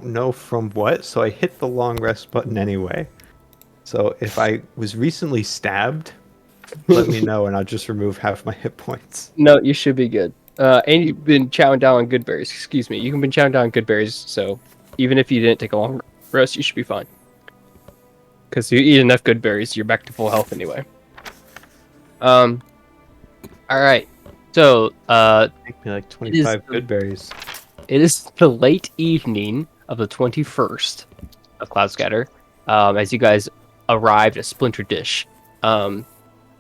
know from what, so I hit the long rest button anyway. So if I was recently stabbed, let me know and I'll just remove half my hit points. No, you should be good. And you've been chowing down on good berries. Excuse me. You can been chowing down on good berries, so even if you didn't take a long rest, you should be fine. Because you eat enough good berries, you're back to full health anyway. Um. All right. So, Take me like it is 25 good berries. it is the late evening of the 21st of Cloudscatter. As you guys arrived at Splinter Dish.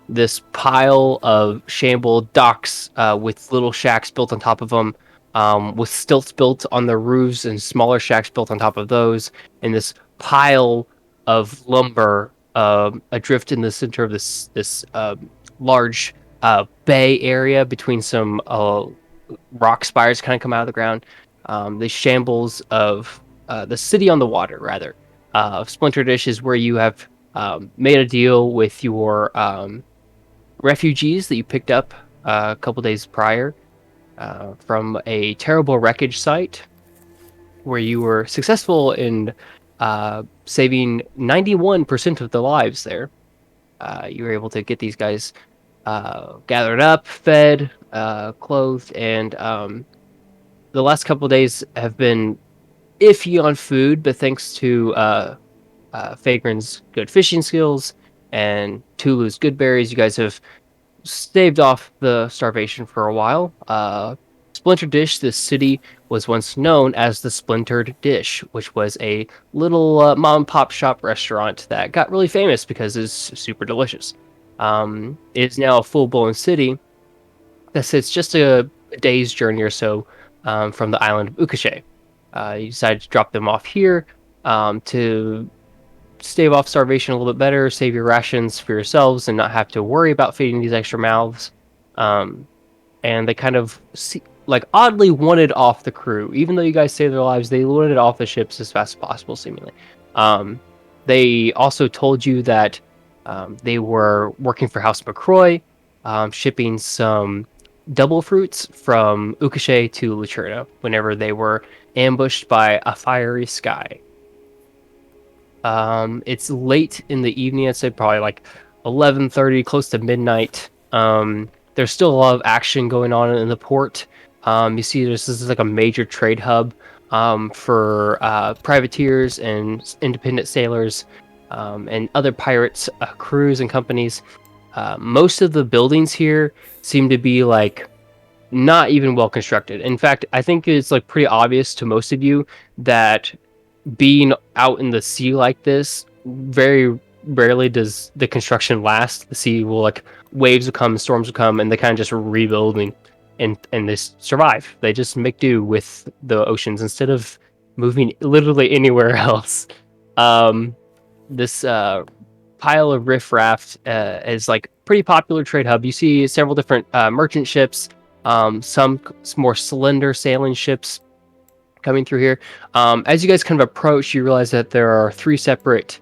This pile of shambled docks with little shacks built on top of them, with stilts built on the roofs and smaller shacks built on top of those, and this pile of lumber adrift in the center of this large bay area between some rock spires kind of come out of the ground. The shambles of the city on the water, rather. Splinter Dish is where you have made a deal with your refugees that you picked up a couple days prior from a terrible wreckage site where you were successful in saving 91% of the lives there. You were able to get these guys gathered up, fed, clothed, and the last couple days have been iffy on food, but thanks to Fagrin's good fishing skills and Tulu's good berries, you guys have staved off the starvation for a while. Splinter Dish, this city, was once known as the Splintered Dish, which was a little mom and pop shop restaurant that got really famous because it's super delicious. It's now a full blown city that sits just a day's journey or so from the island of Ukashe. You decided to drop them off here to stave off starvation a little bit better, save your rations for yourselves, and not have to worry about feeding these extra mouths. And they kind of like oddly wanted off the crew, even though you guys saved their lives. They wanted off the ships as fast as possible, seemingly. They also told you that they were working for House McCroy, shipping some double fruits from Ukashe to Lucerna whenever they were ambushed by a fiery sky. It's late in the evening. I'd say probably like 11:30, close to midnight. There's still a lot of action going on in the port. You see, this is like a major trade hub for privateers and independent sailors and other pirates, crews and companies. Most of the buildings here seem to be like not even well constructed. In fact, I think it's like pretty obvious to most of you that being out in the sea like this, very rarely does the construction last. The sea will like waves will come, storms will come, and they kind of just rebuild and they survive. They just make do with the oceans instead of moving literally anywhere else. This pile of riffraff is like pretty popular trade hub. You see several different merchant ships, some more slender sailing ships coming through here. As you guys kind of approach, you realize that there are three separate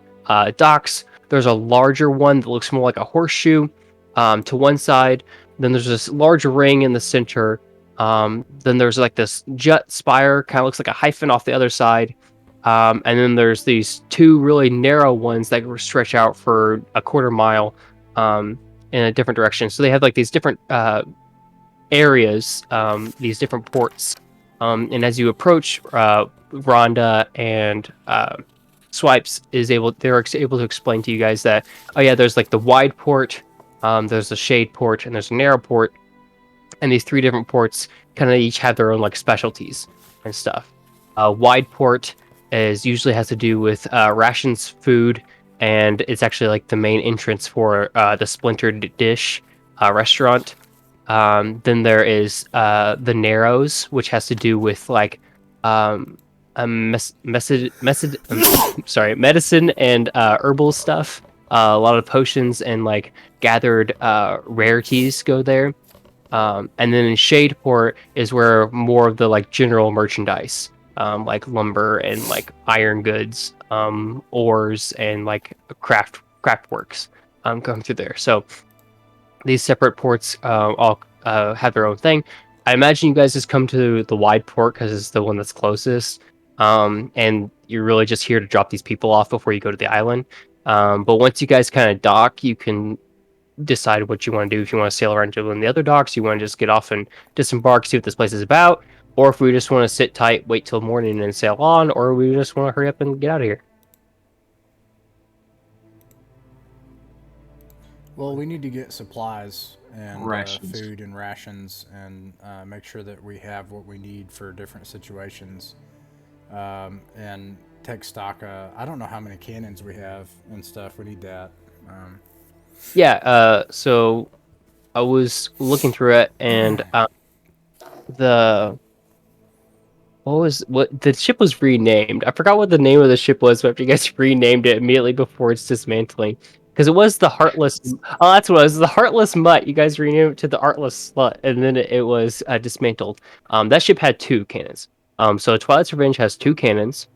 docks. There's a larger one that looks more like a horseshoe to one side. Then there's this large ring in the center. Then there's like this jet spire, kind of looks like a hyphen off the other side. And then there's these two really narrow ones that stretch out for a quarter mile in a different direction. So they have like these different areas, these different ports. And as you approach, Rhonda and Swipes they're able to explain to you guys that, oh yeah, there's like the wide port, there's a shade port, and there's a narrow port, and these three different ports kind of each have their own like specialties and stuff. Wide port usually has to do with rations, food, and it's actually like the main entrance for the Splintered Dish restaurant. Then there is the Narrows, which has to do with like medicine and herbal stuff. A lot of potions and like gathered rarities go there. And then in Shadeport is where more of the like general merchandise, like lumber and like iron goods, ores and like craft works, come through there. So these separate ports all have their own thing. I imagine you guys just come to the wide port because it's the one that's closest. and you're really just here to drop these people off before you go to the island. But once you guys kind of dock, you can decide what you want to do. If you want to sail around to one of the other docks, you want to just get off and disembark, see what this place is about, or if we just want to sit tight, wait till morning and sail on, or we just want to hurry up and get out of here. Well, we need to get supplies and Rations. food and rations, and make sure that we have what we need for different situations. And take stock. I don't know how many cannons we have and stuff. We need that. So I was looking through it, and the what the ship was renamed. I forgot what the name of the ship was, but you guys renamed it immediately before its dismantling. Because it was the Heartless. Oh, that's what it was. The Heartless Mutt. You guys renamed it to the Artless Slut, and then it was dismantled. That ship had 2 cannons. So Twilight's Revenge has 2 cannons,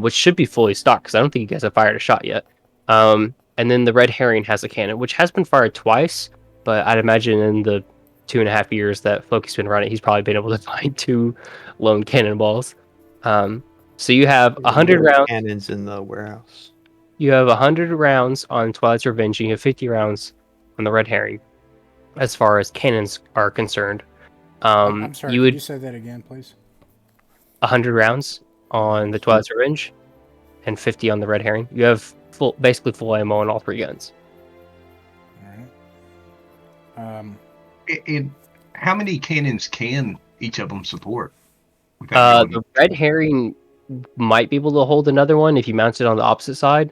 which should be fully stocked because I don't think you guys have fired a shot yet. And then the Red Herring has a cannon, which has been fired twice, but I'd imagine in the 2.5 years that Floki's been running, he's probably been able to find 2 lone cannonballs. So you have 100 rounds. Cannons in the warehouse. You have 100 rounds on Twilight's Revenge, and you have 50 rounds on the Red Herring, as far as cannons are concerned. I'm sorry. You Could would you say that again, please? 100 rounds on the Twilight's Revenge, and 50 on the Red Herring. You have basically full ammo on all 3 guns. All right. And how many cannons can each of them support? without The Red Herring might be able to hold another one if you mount it on the opposite side.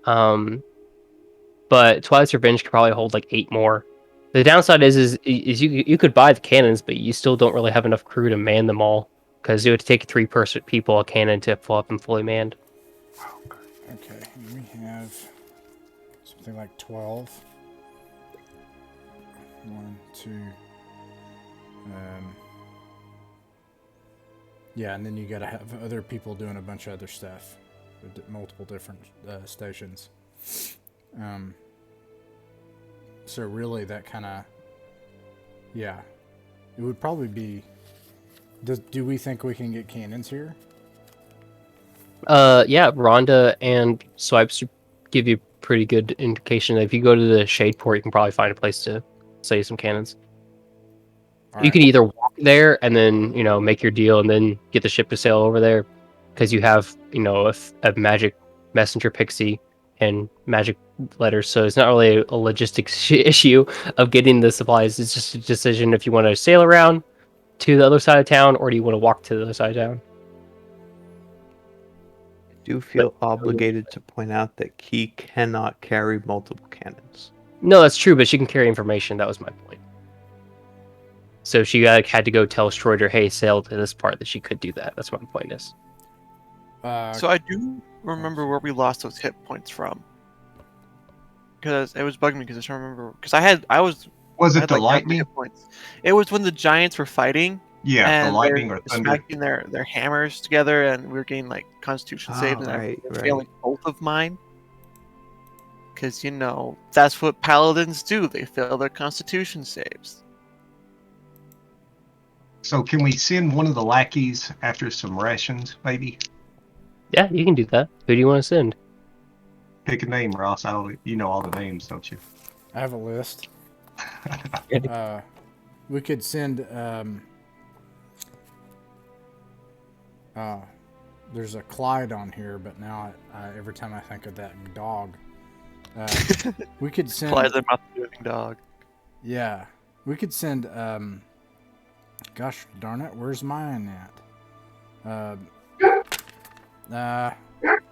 But Twilight's Revenge could probably hold like 8 more. The downside is you could buy the cannons, but you still don't really have enough crew to man them all, because it would take 3 people a cannon to fill up and fully manned. Okay, we have something like 12. 1, 2. Yeah, and then you gotta have other people doing a bunch of other stuff with multiple different stations. So really, that kind of, yeah, it would probably be. Do we think we can get cannons here? Yeah, Rhonda and Swipes give you pretty good indication that if you go to the Shade Port, you can probably find a place to sell you some cannons. You can either walk there and then, make your deal and then get the ship to sail over there, because you have, a magic messenger pixie and magic letters. So it's not really a logistics issue of getting the supplies. It's just a decision if you want to sail around to the other side of town, or do you want to walk to the other side of town? I do feel obligated to point out that Key cannot carry multiple cannons. No, that's true, but she can carry information. That was my point. So she had to go tell Schroeder, hey, sail to this part, that she could do that. That's what my point is. So I do remember where we lost those hit points from, because it was bugging me because I don't remember, because I was it the lightning? Hit points. It was when the giants were fighting. Yeah, and the lightning they're or thunder. smacking their hammers together, and we were getting like Constitution saves, and I failing both of mine. Because that's what paladins do. They fail their Constitution saves. So can we send one of the lackeys after some rations, maybe? Yeah, you can do that. Who do you want to send? Pick a name, Ross. You know all the names, don't you? I have a list. We could send. There's a Clyde on here, but now every time I think of that dog, we could send. Clyde's a mouth-moving dog. Yeah, we could send. Gosh darn it, where's mine at?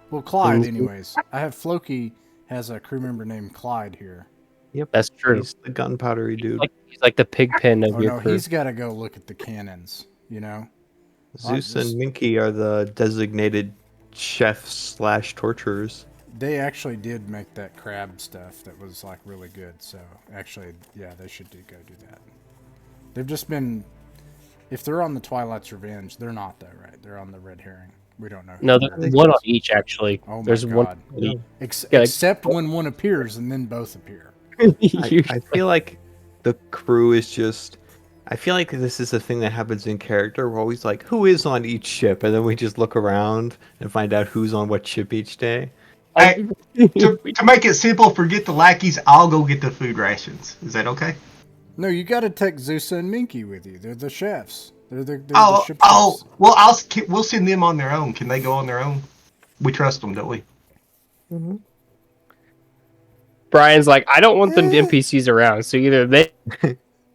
Well, Clyde, anyways. I have Floki has a crew member named Clyde here. Yep, that's true. He's the gunpowdery dude. He's like the pig pen of your crew. He's got to go look at the cannons, Zeus and Minky are the designated chefs / torturers. They actually did make that crab stuff that was like really good. So actually, yeah, they should go do that. They've just been. If they're on the Twilight's Revenge, they're not though, right? They're on the Red Herring. We don't know. No, there's one on each actually. Oh my there's God. One. Except when one appears and then both appear. I feel like the crew is just I feel like this is a thing that happens in character. We're always like, who is on each ship? And then we just look around and find out who's on what ship each day. Hey, to make it simple, forget the lackeys. I'll go get the food rations. Is that okay? No, you got to take Zusa and Minky with you. They're the chefs. They're the Oh, ship oh. chefs. Well, we'll send them on their own. Can they go on their own? We trust them, don't we? Mm-hmm. Brian's like, I don't want the NPCs around, so either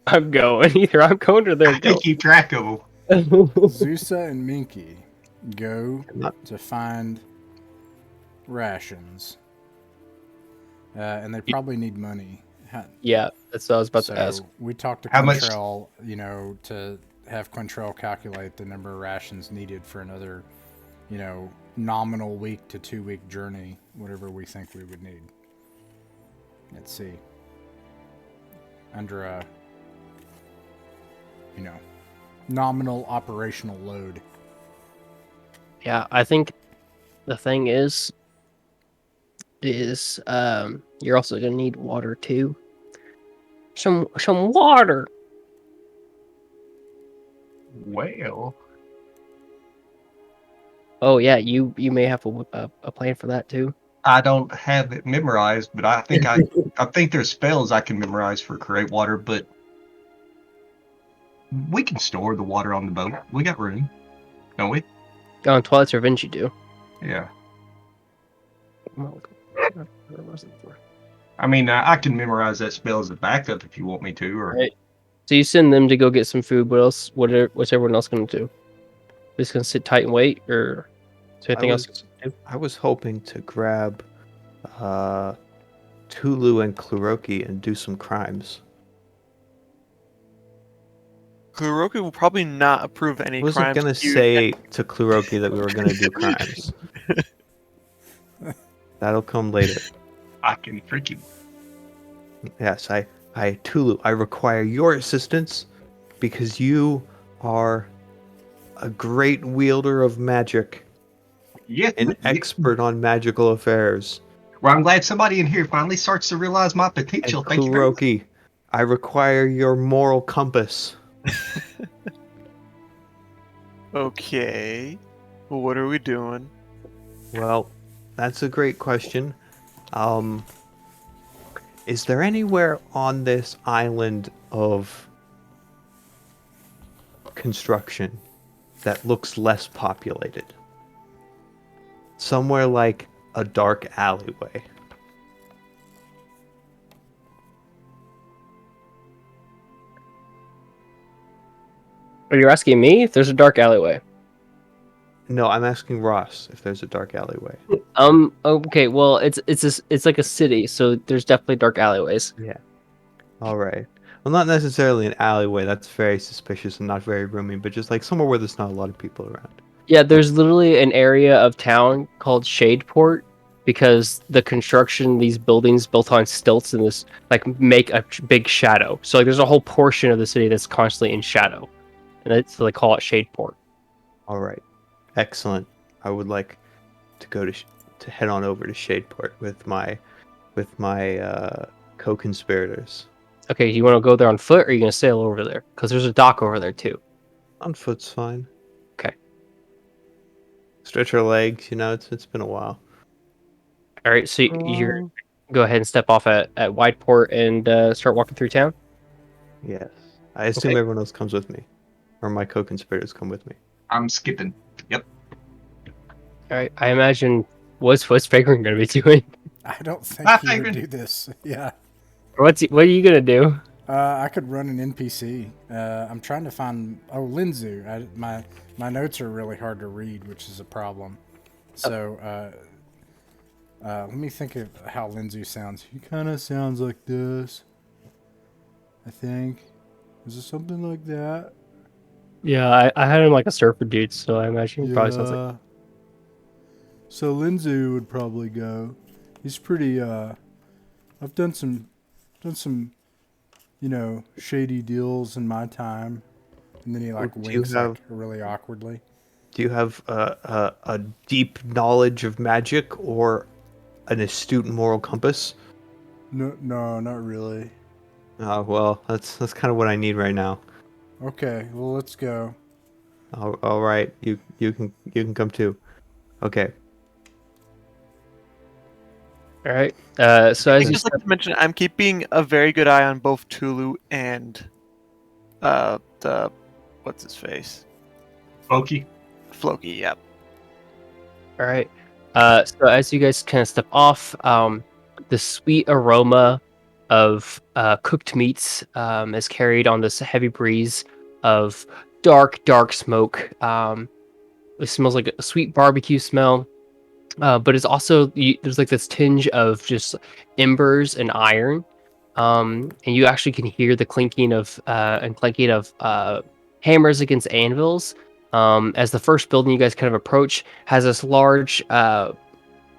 I'm going, or they're I going. can keep track of them. Zusa and Minky go to find rations, and they probably need money. Yeah, that's what I was about to ask. We talked to How much- Quintrell, to have Quintrell calculate the number of rations needed for another, nominal week to 2 week journey, whatever we think we would need. Let's see. Under a, nominal operational load. Yeah, I think the thing is you're also gonna need water too. Some water. Well, Oh yeah, you may have a plan for that too. I don't have it memorized, but I think I think there's spells I can memorize for create water, but we can store the water on the boat. We got room, don't we? Oh, in Twilight's Revenge you do. Yeah. Where was it for? I mean, I can memorize that spell as a backup if you want me to, or Right. So you send them to go get some food. What else? What's everyone else gonna do? Just gonna sit tight and wait, or is there anything else? I was hoping to grab Tulu and Kluroki and do some crimes. Kuroki will probably not approve any I wasn't crimes. gonna say to Kluroki that we were gonna do crimes. That'll come later. I can freak you. Yes, Tulu, I require your assistance because you are a great wielder of magic, Yeah, an expert on magical affairs. Well, I'm glad somebody in here finally starts to realize my potential. And Thank you very much. Kuroki, I require your moral compass. Okay. Well, what are we doing? Well, that's a great question. Is there anywhere on this island of construction that looks less populated? Somewhere like a dark alleyway. Are you asking me if there's a dark alleyway? No, I'm asking Ross if there's a dark alleyway. Okay. Well, it's like a city, so there's definitely dark alleyways. Yeah. All right. Well, not necessarily an alleyway. That's very suspicious and not very roomy, but just like somewhere where there's not a lot of people around. Yeah, there's literally an area of town called Shadeport because the construction, these buildings built on stilts and this make a big shadow. So there's a whole portion of the city that's constantly in shadow, and so they call it Shadeport. All right. Excellent. I would like to go to head on over to Shadeport with my co-conspirators. Okay, you want to go there on foot, or are you gonna sail over there? Because there's a dock over there too. On foot's fine. Okay. Stretch our legs. It's been a while. All right, so you're go ahead and step off at Whiteport and start walking through town. Yes. I assume everyone else comes with me, or my co-conspirators come with me. I'm skipping. Yep. All right, I imagine what's Vagrant gonna be doing? I don't think Hi, he would Vagrant. do this. Yeah. What are you gonna do? I could run an NPC. I'm trying to find. Oh, Linzu. My notes are really hard to read, which is a problem. So let me think of how Linzu sounds. He kind of sounds like this. I think. Is it something like that? Yeah, I had him like a surfer dude, so I imagine he probably sounds like. So Linzu would probably go. He's pretty. I've done some, shady deals in my time, and then he winks really awkwardly. Do you have a deep knowledge of magic or an astute moral compass? No, not really. Well, that's kind of what I need right now. Okay, well, let's go. All right, you can come too. Okay. All right. So I'd as you just like to mention, I'm keeping a very good eye on both Tulu and the what's his face, Floki. Floki. Yep. All right. So as you guys kind of step off, the sweet aroma of cooked meats is carried on this heavy breeze of dark smoke. It smells like a sweet barbecue smell, but it's also there's like this tinge of just embers and iron, and you actually can hear the clinking of and clanking of hammers against anvils. As the first building you guys kind of approach has this large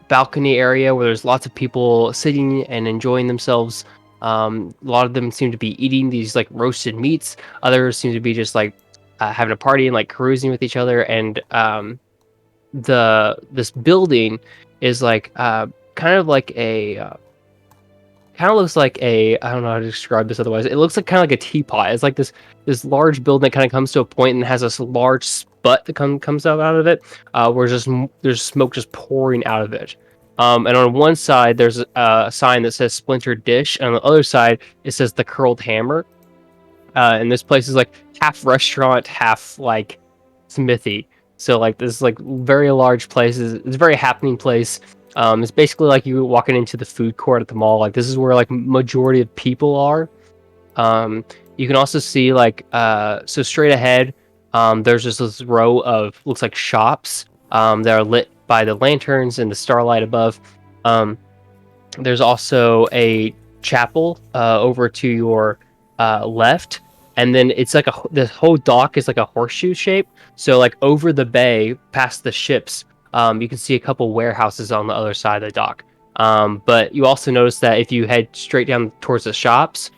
balcony area where there's lots of people sitting and enjoying themselves. A lot of them seem to be eating these like roasted meats. Others seem to be just like having a party and like carousing with each other. And this building is like kind of like a kind of looks like a I don't know how to describe this otherwise. It looks like kind of like a teapot. It's like this large building that kind of comes to a point and has this large sput that comes out of it, where there's smoke just pouring out of it. And on one side there's a sign that says splinter dish, and on the other side it says the curled hammer. And this place is like half restaurant, half like smithy. So like this like very large place. It's a very happening place. It's basically like you walking into the food court at the mall. Like this is where like majority of people are. You can also see like so straight ahead, there's just this row of looks like shops that are lit by the lanterns and the starlight above. There's also a chapel over to your left, and then it's like the whole dock is like a horseshoe shape. So like over the bay, past the ships, you can see a couple warehouses on the other side of the dock. But you also notice that if you head straight down towards the shops,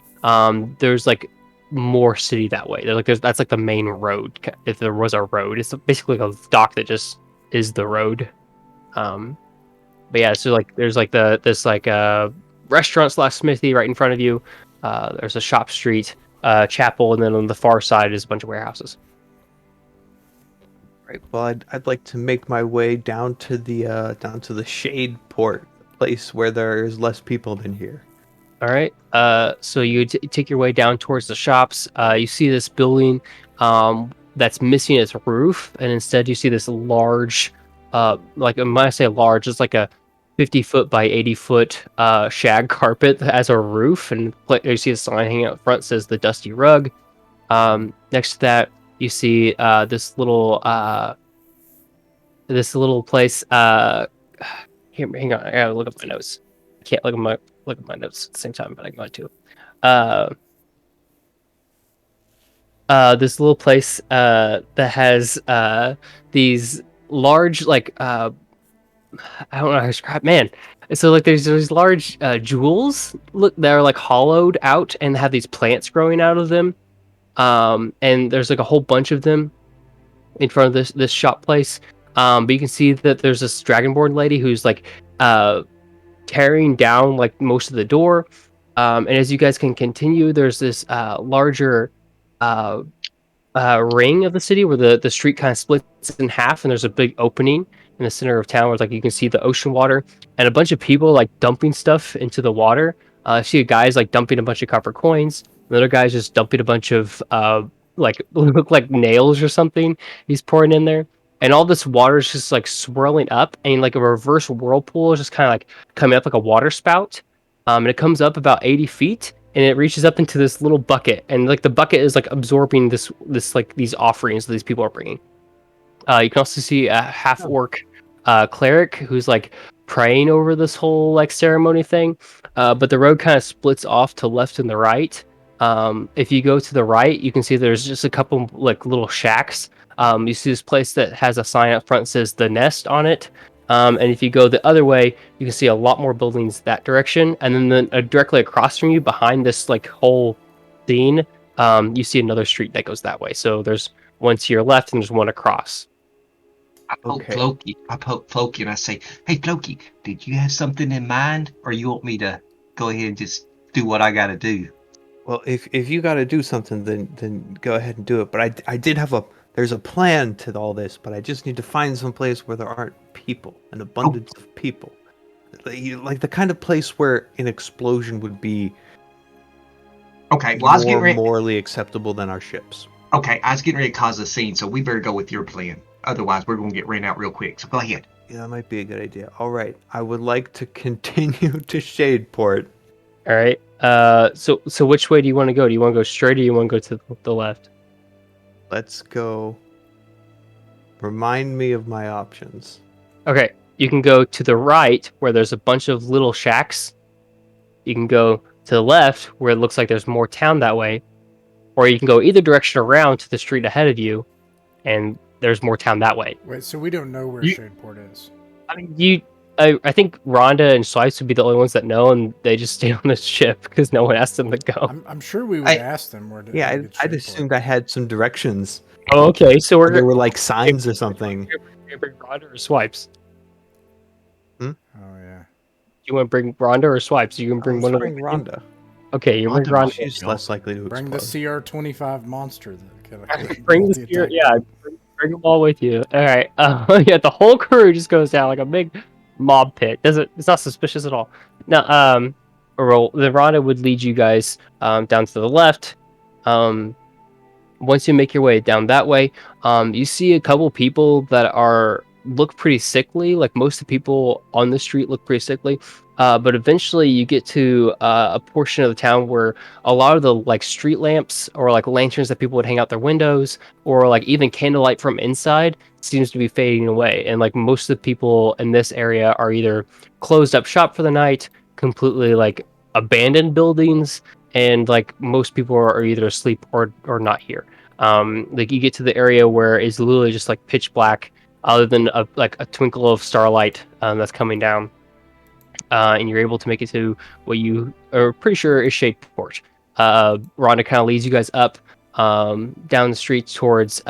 there's like more city that way. That's like the main road. If there was a road, it's basically like a dock that just is the road. Um, but yeah, so like there's like this like restaurant slash smithy right in front of you. There's a shop street, chapel, and then on the far side is a bunch of warehouses. Right. Well, I'd like to make my way down to the shade port, place where there is less people than here. All right. So you take your way down towards the shops. You see this building that's missing its roof, and instead you see this large, like when I say large, it's like a 50-foot by 80-foot shag carpet that has a roof, and you see a sign hanging out front that says the Dusty Rug. Next to that, you see this little place. Hang on, I gotta look up my notes. I can't look at my notes at the same time, but I'm going to. This little place that has these large like I don't know how to describe. Man, so like there's these large jewels that are like hollowed out and have these plants growing out of them. And there's like a whole bunch of them in front of this shop place. But you can see that there's this dragonborn lady who's like tearing down like most of the door. And as you guys can continue, there's this larger uh, ring of the city where the street kind of splits in half, and there's a big opening in the center of town where like you can see the ocean water and a bunch of people like dumping stuff into the water. I see guys like dumping a bunch of copper coins. Another guy's just dumping a bunch of like look like nails or something. He's pouring in there, and all this water is just like swirling up, and like a reverse whirlpool is just kind of like coming up like a water spout. And it comes up about 80 feet, and it reaches up into this little bucket, and like the bucket is like absorbing this like these offerings that these people are bringing. You can also see a half orc cleric who's like praying over this whole like ceremony thing. But the road kind of splits off to left and the right. If you go to the right, you can see there's just a couple like little shacks. You see this place that has a sign up front that says the nest on it. And if you go the other way, you can see a lot more buildings that direction. And then directly across from you, behind this like whole scene, you see another street that goes that way. So there's one to your left and there's one across. I poke Floki and I say, "Hey Floki, did you have something in mind, or you want me to go ahead and just do what I gotta do?" Well, if you got to do something, then go ahead and do it. But I did have there's a plan to all this, but I just need to find some place where there aren't people, an abundance of people, like the kind of place where an explosion would be. Okay, well, I was getting ready. Morally acceptable than our ships. Okay, I was getting ready to cause a scene, so we better go with your plan. Otherwise, we're going to get ran out real quick. So go ahead. Yeah, that might be a good idea. All right, I would like to continue to Shadeport. All right. So which way do you want to go? Do you want to go straight, or you want to go to the left? Let's go. Remind me of my options. Okay, you can go to the right where there's a bunch of little shacks. You can go to the left where it looks like there's more town that way, or you can go either direction around to the street ahead of you, and there's more town that way. Wait, so we don't know where Shadeport is? I mean, I think Rhonda and Slice would be the only ones that know, and they just stay on the ship because no one asked them to go. I'm sure we would ask them where to. Yeah, I'd assumed I had some directions. Oh, okay, so there were like signs or something. You bring Rhonda or Swipes? Oh yeah. You want to bring Rhonda or Swipes? You can bring one of them. Bring Rhonda. Okay, you bring Rhonda. She's less likely to bring explode. the CR-25 monster. Bring the CR, yeah, bring them all with you. All right, yeah, the whole crew just goes down like a big mob pit. It's not suspicious at all. Now, the Rhonda would lead you guys down to the left. Once you make your way down that way, you see a couple people that look pretty sickly. Like most of the people on the street look pretty sickly. But eventually you get to a portion of the town where a lot of the like street lamps or like lanterns that people would hang out their windows, or like even candlelight from inside, seems to be fading away. And like most of the people in this area are either closed up shop for the night, completely like abandoned buildings, and like most people are either asleep or not here. Like you get to the area where it's literally just like pitch black, other than a twinkle of starlight that's coming down. And you're able to make it to what you are pretty sure is Shadeport. Rhonda kind of leads you guys up down the street towards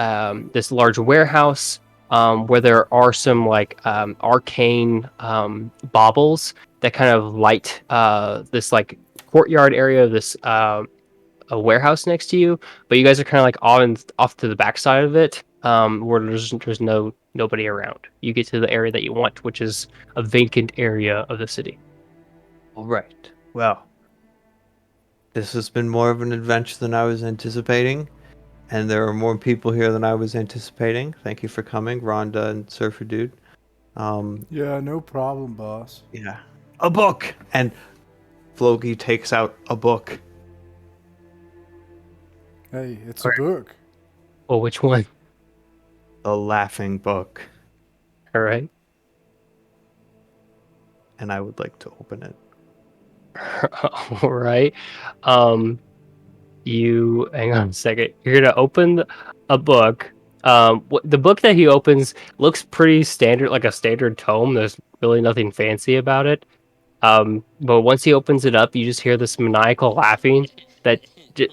this large warehouse where there are some like arcane baubles that kind of light this like courtyard area of this a warehouse next to you. But you guys are kind of like off to the backside of it, where there's nobody around. You get to the area that you want, which is a vacant area of the city. All right. Well, this has been more of an adventure than I was anticipating, and there are more people here than I was anticipating. Thank you for coming, Rhonda and Surfer Dude. Yeah, no problem, boss. Yeah. A book! And Floki takes out a book. Hey, it's a book. Well, which one? The Laughing Book. All right. And I would like to open it. All right. You hang on a second. You're gonna open a book. The book that he opens looks pretty standard, like a standard tome. There's really nothing fancy about it. But once he opens it up, you just hear this maniacal laughing that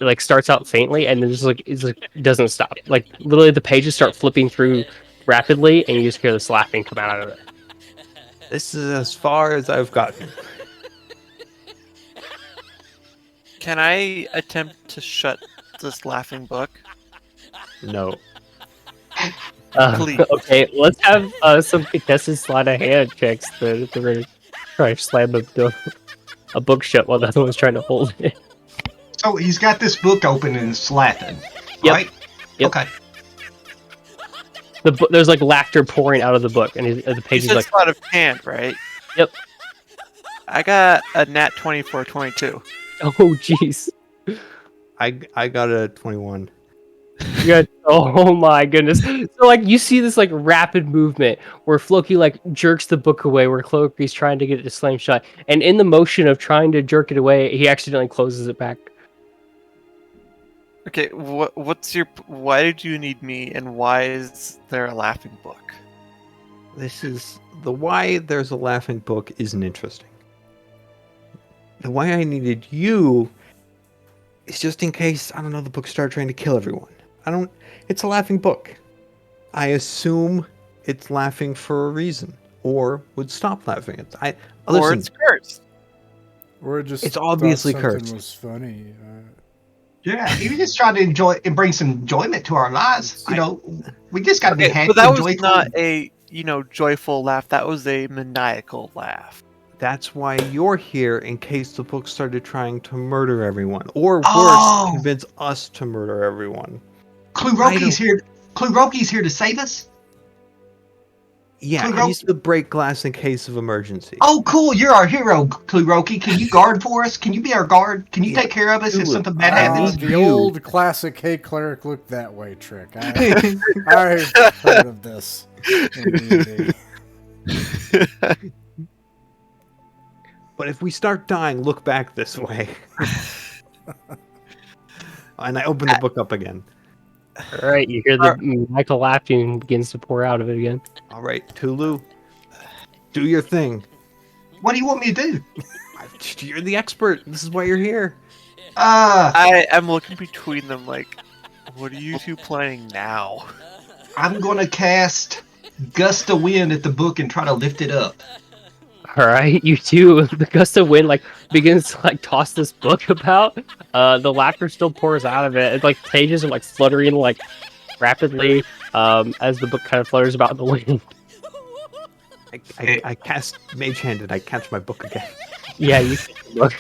like starts out faintly and then it doesn't stop. Like literally, the pages start flipping through rapidly, and you just hear this laughing come out of it. This is as far as I've gotten. Can I attempt to shut this laughing book? No. Please. Okay, let's have some contested sleight of hand checks to try to slam a book shut while the other one's trying to hold it. So he's got this book open and it's laughing, Yep. right? Yep. Okay. There's like laughter pouring out of the book, and the page is like sleight of hand, right? Yep. I got a nat 20 for 22. Oh jeez. I got a 21. Oh my goodness. So like you see this like rapid movement where Floki like jerks the book away, where Floki's trying to get it to slam shut, and in the motion of trying to jerk it away, he accidentally closes it back. Okay, why did you need me, and why is there a laughing book? This is the why there's a laughing book isn't interesting. The why I needed you is just in case, I don't know, the book started trying to kill everyone. It's a laughing book. I assume it's laughing for a reason, or would stop laughing. Or it's cursed. Or just it's obviously something cursed. was funny. Yeah, he was just trying to enjoy and bring some enjoyment to our lives. We just got to be Okay, happy but that and was joyful. not a joyful laugh. That was a maniacal laugh. That's why you're here, in case the book started trying to murder everyone, or worse, convince us to murder everyone. Kluroki's here. Kluroki's here to save us. Yeah, he's the break glass in case of emergency. Oh, cool! You're our hero, Kluroki. Can you guard for us? Can you be our guard? Can you take care of us if something bad happens? The old classic "Hey cleric, look that way" trick. I've heard of this in D&D. But if we start dying, look back this way. And I open the book up again. All right, you hear the Michael laughing begins to pour out of it again. All right, Tulu, do your thing. What do you want me to do? You're the expert. This is why you're here. I am looking between them like, what are you two planning now? I'm going to cast Gust of Wind at the book and try to lift it up. All right, you two. The gust of wind begins to toss this book about. The laughter still pours out of it. It's pages are fluttering rapidly as the book kind of flutters about in the wind. I cast Mage Hand and I catch my book again. Yeah, you look.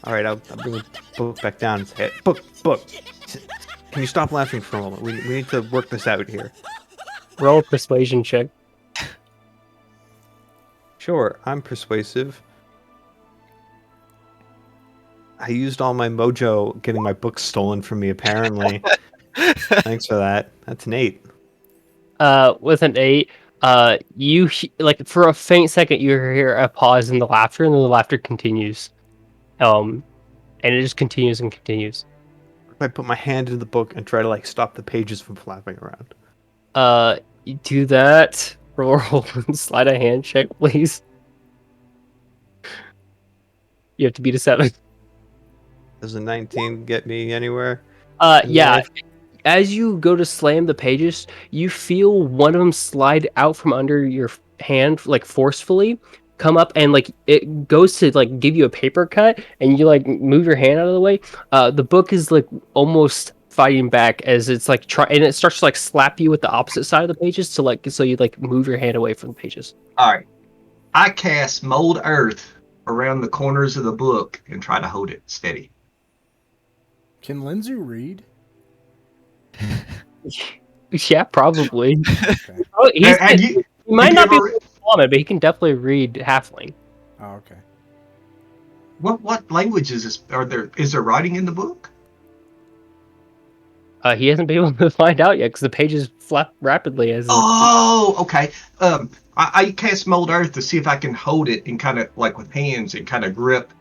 All right, I'll bring the book back down and say, book. Can you stop laughing for a moment? We need to work this out here. Roll a persuasion check. Sure, I'm persuasive. I used all my mojo getting my books stolen from me, apparently. Thanks for that. That's an 8. With an 8, you for a faint second you hear a pause in the laughter, and then the laughter continues. And it just continues and continues. I put my hand in the book and try to stop the pages from flapping around. You do that. Roll slide a hand check, please. You have to beat a 7. Does a 19 get me anywhere? Yeah. As you go to slam the pages, you feel one of them slide out from under your hand, forcefully, come up, and it goes to give you a paper cut, and you move your hand out of the way. The book is almost fighting back as it's and it starts to slap you with the opposite side of the pages to so you move your hand away from the pages. All right, I cast Mold Earth around the corners of the book and try to hold it steady. Can Lindsay read? Yeah, probably. Okay. Oh, he might not be common, but he can definitely read halfling. Oh, okay. What languages is there writing in the book? He hasn't been able to find out yet because the pages flap rapidly as. Oh, okay. I cast Mold Earth to see if I can hold it and kind of with hands and kind of grip,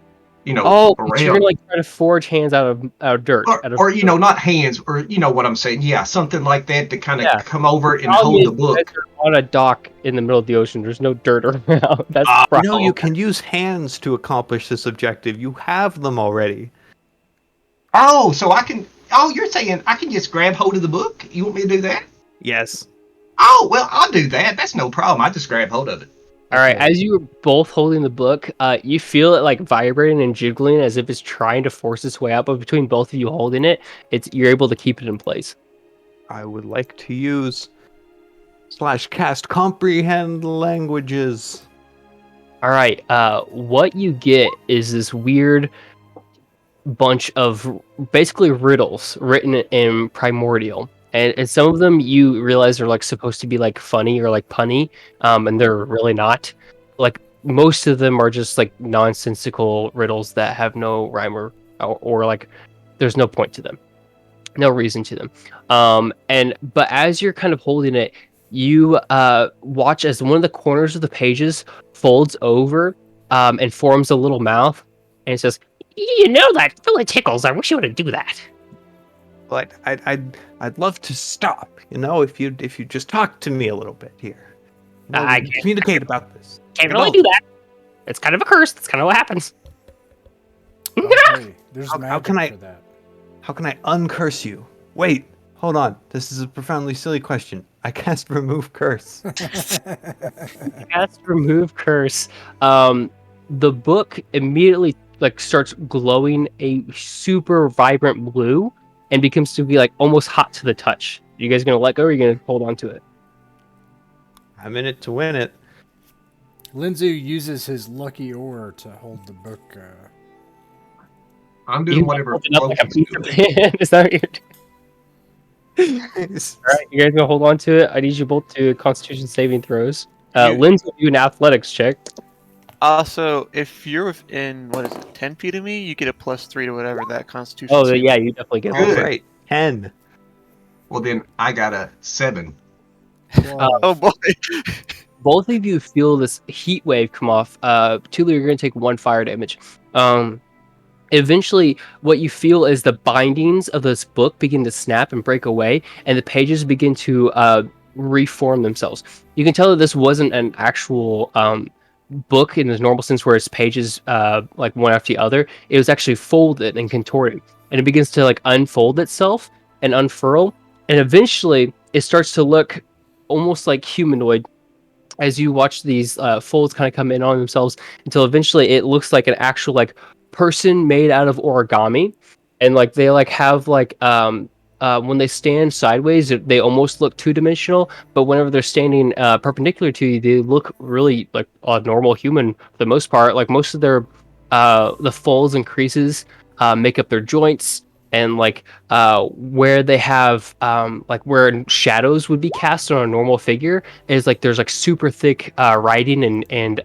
around. You're gonna try to forge hands out of dirt, or not hands, or what I'm saying. Yeah, something like that to kind of come over and hold the book. You're on a dock in the middle of the ocean. There's no dirt around. That's you can use hands to accomplish this objective. You have them already. Oh, so I can. Oh, you're saying I can just grab hold of the book? You want me to do that? Yes. Oh, well, I'll do that. That's no problem. I just grab hold of it. All right. As you were both holding the book, you feel it vibrating and jiggling as if it's trying to force its way out. But between both of you holding it, you're able to keep it in place. I would like to use /cast comprehend languages. All right. What you get is this weird bunch of basically riddles written in primordial, and some of them you realize are supposed to be funny or punny, and they're really not. Most of them are just nonsensical riddles that have no rhyme or there's no point to them, no reason to them. But as you're kind of holding it, you watch as one of the corners of the pages folds over and forms a little mouth, and it says, that really tickles. I wish you would do that. But I'd love to stop. If you just talk to me a little bit here. I can't communicate about this. Can't really do that. It's kind of a curse. That's kind of what happens. Okay, there's how can for that. How can I uncurse you? Wait, hold on. This is a profoundly silly question. I cast remove curse. Cast remove curse. The book immediately like starts glowing a super vibrant blue and becomes to be like almost hot to the touch. You guys gonna let go, or are you gonna hold on to it? I'm in it to win it. Lindsay uses his lucky oar to hold the book. I'm doing whatever. Hold it up like a piece of pan. Is that what you're doing? All right, you guys gonna hold on to it. I need you both to Constitution saving throws. Lindsay, do an athletics check. Also, if you're within, 10 feet of me, you get a +3 to whatever that Constitution. Oh, yeah, you definitely get Good. that. Right, 10. Well, then I got a 7. Oh boy. Both of you feel this heat wave come off. Tulu, you're gonna take 1 fire damage. Eventually, what you feel is the bindings of this book begin to snap and break away, and the pages begin to reform themselves. You can tell that this wasn't an actual book in the normal sense, where its pages like one after the other. It was actually folded and contorted, and it begins to like unfold itself and unfurl, and eventually it starts to look almost like humanoid as you watch these folds kind of come in on themselves, until eventually it looks like an actual like person made out of origami. And like they like have like when they stand sideways, they almost look two-dimensional, but whenever they're standing perpendicular to you, they look really like a normal human for the most part. Like most of their the folds and creases make up their joints, and like where they have like where shadows would be cast on a normal figure is like there's like super thick writing and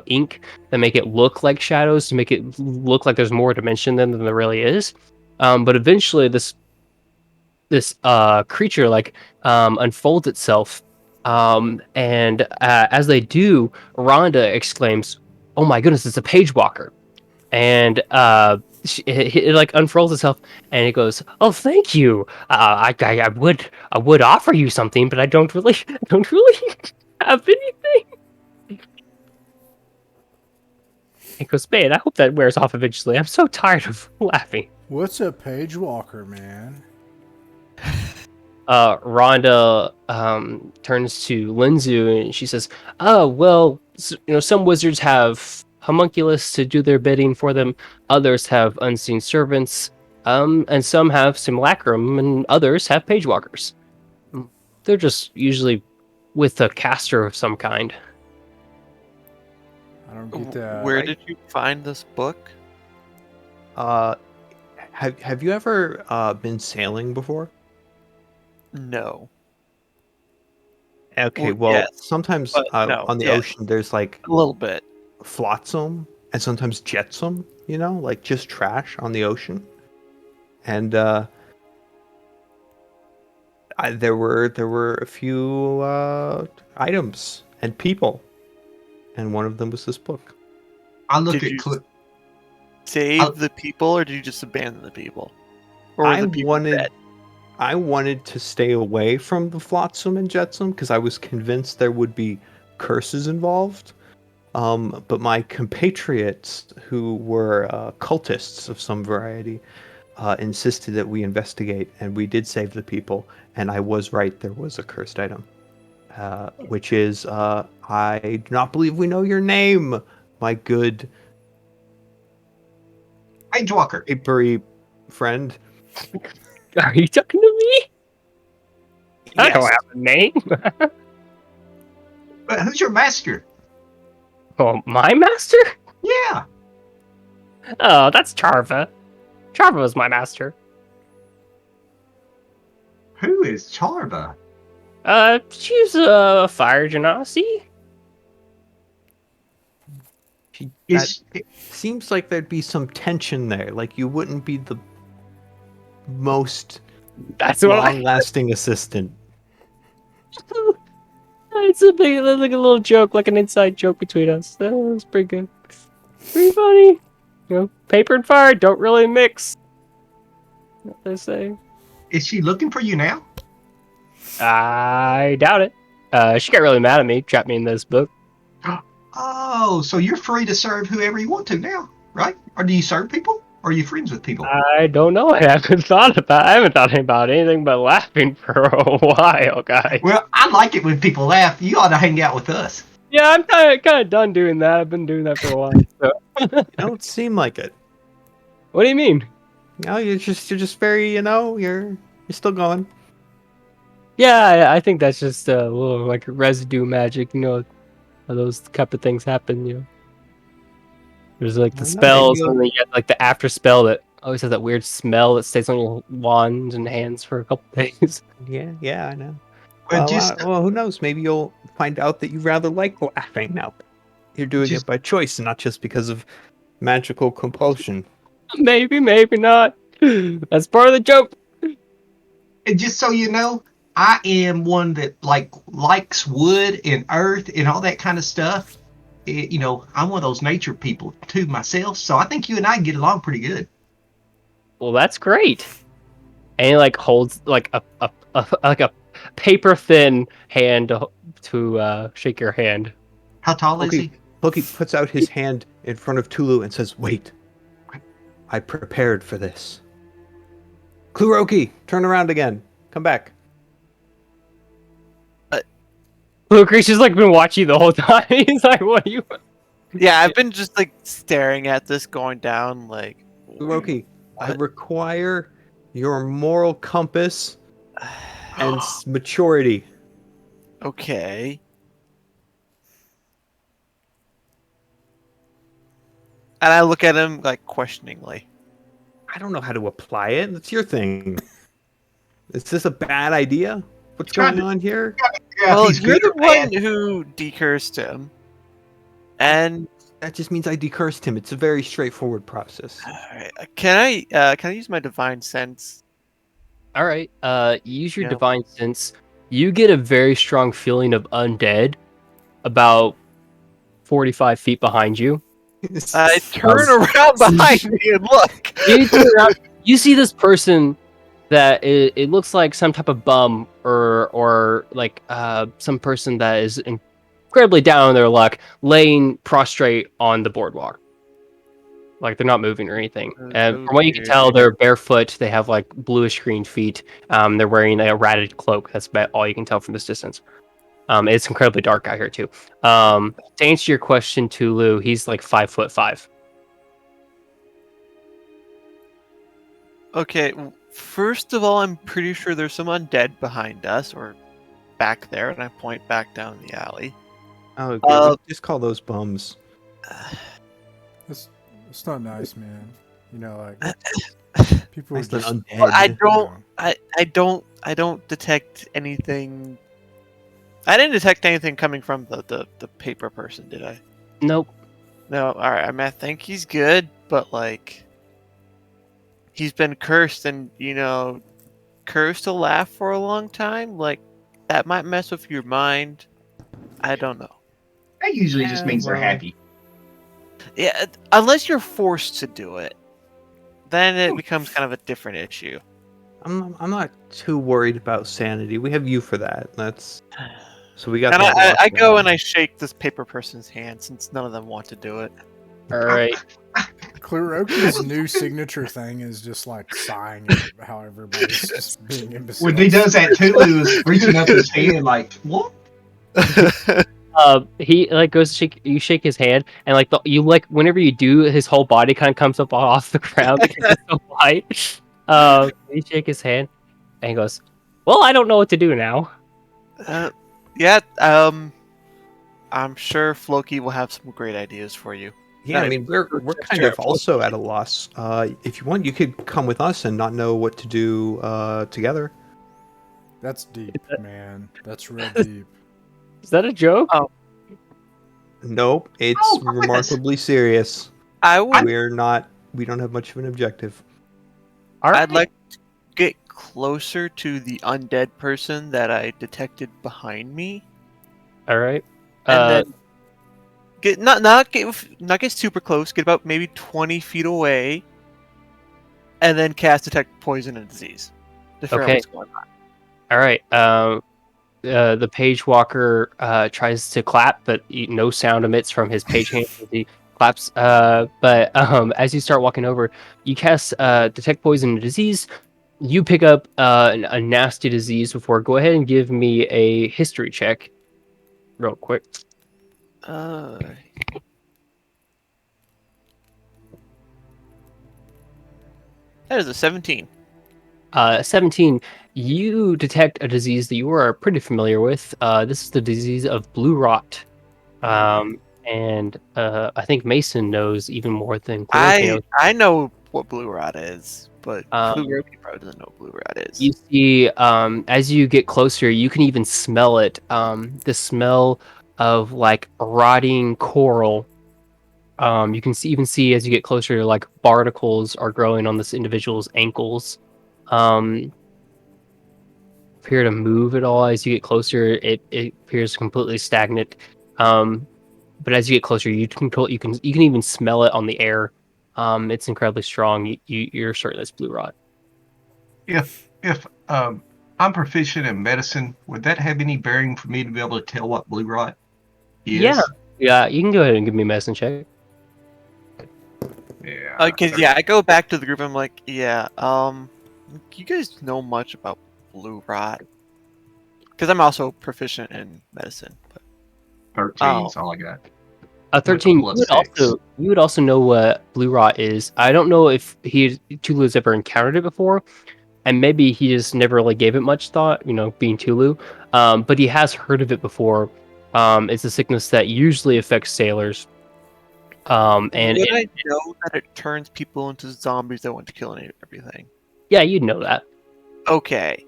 ink that make it look like shadows, to make it look like there's more dimension than there really is. But eventually this creature like unfolds itself, and as they do, Rhonda exclaims, "Oh my goodness, it's a page walker!" And it like unfurls itself, and it goes, "Oh, thank you. I would offer you something, but I don't really have anything." It goes, "Man, I hope that wears off eventually. I'm so tired of laughing." What's a page walker, man? Rhonda turns to Linzu and she says, "Oh, well, some wizards have homunculus to do their bidding for them. Others have unseen servants. And some have simulacrum, and others have page walkers. They're just usually with a caster of some kind." I don't get that. Where did you find this book? Have you ever been sailing before? No. Okay, Well, well, yes, sometimes but no, on the yes. ocean there's like A little bit. flotsam and sometimes jetsam, like just trash on the ocean. And there were a few items and people, and one of them was this book. I look Did at you Clip. save the people, or did you just abandon the people? Or were the people dead? I wanted to stay away from the flotsam and jetsam because I was convinced there would be curses involved. But my compatriots, who were cultists of some variety, insisted that we investigate, and we did save the people. And I was right; there was a cursed item, which is I do not believe we know your name, my good Page walker. papery friend. Are you talking to me? I don't Yes. have a name. But who's your master? Oh, my master? Yeah. Oh, that's Charva. Charva was my master. Who is Charva? She's a fire genasi. Seems like there'd be some tension there. Like you wouldn't be the most That's what long-lasting assistant. It's like a little joke, like an inside joke between us. That was pretty good. Pretty funny. Paper and fire don't really mix. What they say. Is she looking for you now? I doubt it. She got really mad at me, trapped me in this book. Oh, so you're free to serve whoever you want to now, right? Or do you serve people? Or are you friends with people? I don't know. I haven't thought about anything but laughing for a while, guys. Well, I like it when people laugh. You ought to hang out with us. Yeah, I'm kind of done doing that. I've been doing that for a while. So. You don't seem like it. What do you mean? No, you're just very, you're still going. Yeah, I think that's just a little like residue magic. You know, how those type of things happen. You know, there's like I the don't know, maybe spells, you'll. and then you get like the after spell that always has that weird smell that stays on your wand and hands for a couple days. Yeah, I know. Well, just Well, who knows? Maybe you'll find out that you rather like laughing now. You're doing it just by choice, and not just because of magical compulsion. Maybe, maybe not. That's part of the joke. and just so you know, I am one that likes wood and earth and all that kind of stuff. I'm one of those nature people too myself, so I think you and I get along pretty good. Well, that's great. And he like holds like a paper thin hand to shake your hand. How tall is Floki, he? Floki puts out his hand in front of Tulu and says, "Wait, I prepared for this." Kluroki, turn around again. Come back. Lucre's just like been watching the whole time. He's like, "What are you?" Yeah, I've been just like staring at this going down. Like, Kluroki, I what? require your moral compass and maturity. Okay. And I look at him like questioningly. I don't know how to apply it. It's your thing. Is this a bad idea? What's going on here? Yeah, Well, if he's you're good the or bad. one who decursed him, and That just means I decursed him. It's a very straightforward process. alright, can I use my divine sense? All right. Use your Yeah. divine sense. You get a very strong feeling of undead about 45 feet behind you. I turn around behind me and look. You turn around, you see this person that it looks like some type of bum or like some person that is incredibly down on their luck, laying prostrate on the boardwalk. Like they're not moving or anything. And from what you can tell, they're barefoot. They have like bluish green feet. They're wearing a ratted cloak. That's about all you can tell from this distance. It's incredibly dark out here too. To answer your question, Tulu, he's like 5'5". Okay, first of all, I'm pretty sure there's some undead behind us or back there, and I point back down the alley. Oh, okay. We just call those bums. It's not nice, man. You know, like people are Nice than just. undead. Well, I you don't, know. I don't detect anything. I didn't detect anything coming from the paper person, did I? Nope. No. All right. I mean, I think he's good, but like, he's been cursed, and cursed to laugh for a long time. Like, that might mess with your mind. I don't know. That usually just means they're happy. Yeah, unless you're forced to do it, then it becomes kind of a different issue. I'm not too worried about sanity. We have you for that. So we got And that. I go and I shake this paper person's hand since none of them want to do it. All right. Kluroki's new signature thing is just like sighing at how everybody's just being imbeciles. When he does that, Tulu is reaching up his hand like, what? He like goes to shake. You shake his hand, and like you like whenever you do, his whole body kind of comes up off the ground because it's so light. You shake his hand, and he goes, "Well, I don't know what to do now." Yeah. I'm sure Floki will have some great ideas for you. Yeah, I mean we're kind of also at a loss. If you want, you could come with us and not know what to do together. That's deep, man. That's real deep. Is that a joke? Oh. Nope, it's remarkably serious. We don't have much of an objective. All right. I'd like to get closer to the undead person that I detected behind me, All right. and then get not get super close. Get about maybe 20 feet away, and then cast detect poison and disease to figure out Okay. what's going on. All right. The page walker tries to clap, but no sound emits from his page hand as he claps. But as you start walking over, you cast detect poison and disease. You pick up a nasty disease before. Go ahead and give me a history check, real quick. That is a 17. 17. You detect a disease that you are pretty familiar with. This is the disease of blue rot. And I think Mason knows even more than Kuroki knows. I know what blue rot is, but Um, Kuroki probably doesn't know what blue rot is. You see, as you get closer, you can even smell it. The smell of like rotting coral. You can even see as you get closer, like barnacles are growing on this individual's ankles. Appear to move at all as you get closer. It appears completely stagnant. But as you get closer, you can even smell it on the air. It's incredibly strong. You're certain it's blue rot. If I'm proficient in medicine, would that have any bearing for me to be able to tell what blue rot is? Yeah. You can go ahead and give me a medicine check. Yeah. Because I go back to the group. I'm like, yeah. You guys know much about blue rot? Because I'm also proficient in medicine. But 13 is all I got. A 13. Plus You would also know what blue rot is. I don't know if Tulu has ever encountered it before, and maybe he just never really gave it much thought. Being Tulu, but he has heard of it before. It's a sickness that usually affects sailors. And would I know that it turns people into zombies that want to kill everything? Yeah, you'd know that. Okay.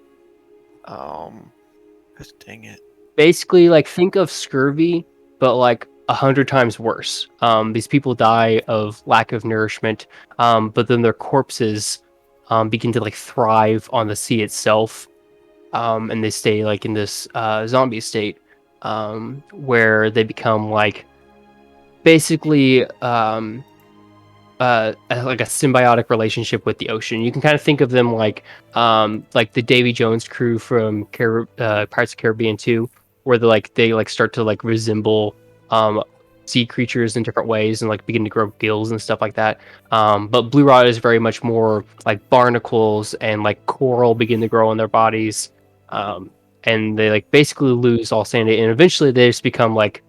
Dang it. Basically, like, think of scurvy, but like 100 times worse. These people die of lack of nourishment, but then their corpses begin to like thrive on the sea itself, and they stay like in this zombie state, where they become like basically like a symbiotic relationship with the ocean. You can kind of think of them like the Davy Jones crew from Pirates of the Caribbean 2, where they start to like resemble sea creatures in different ways and like begin to grow gills and stuff like that. But blue rot is very much more like barnacles and like coral begin to grow on their bodies, and they like basically lose all sanity, and eventually they just become like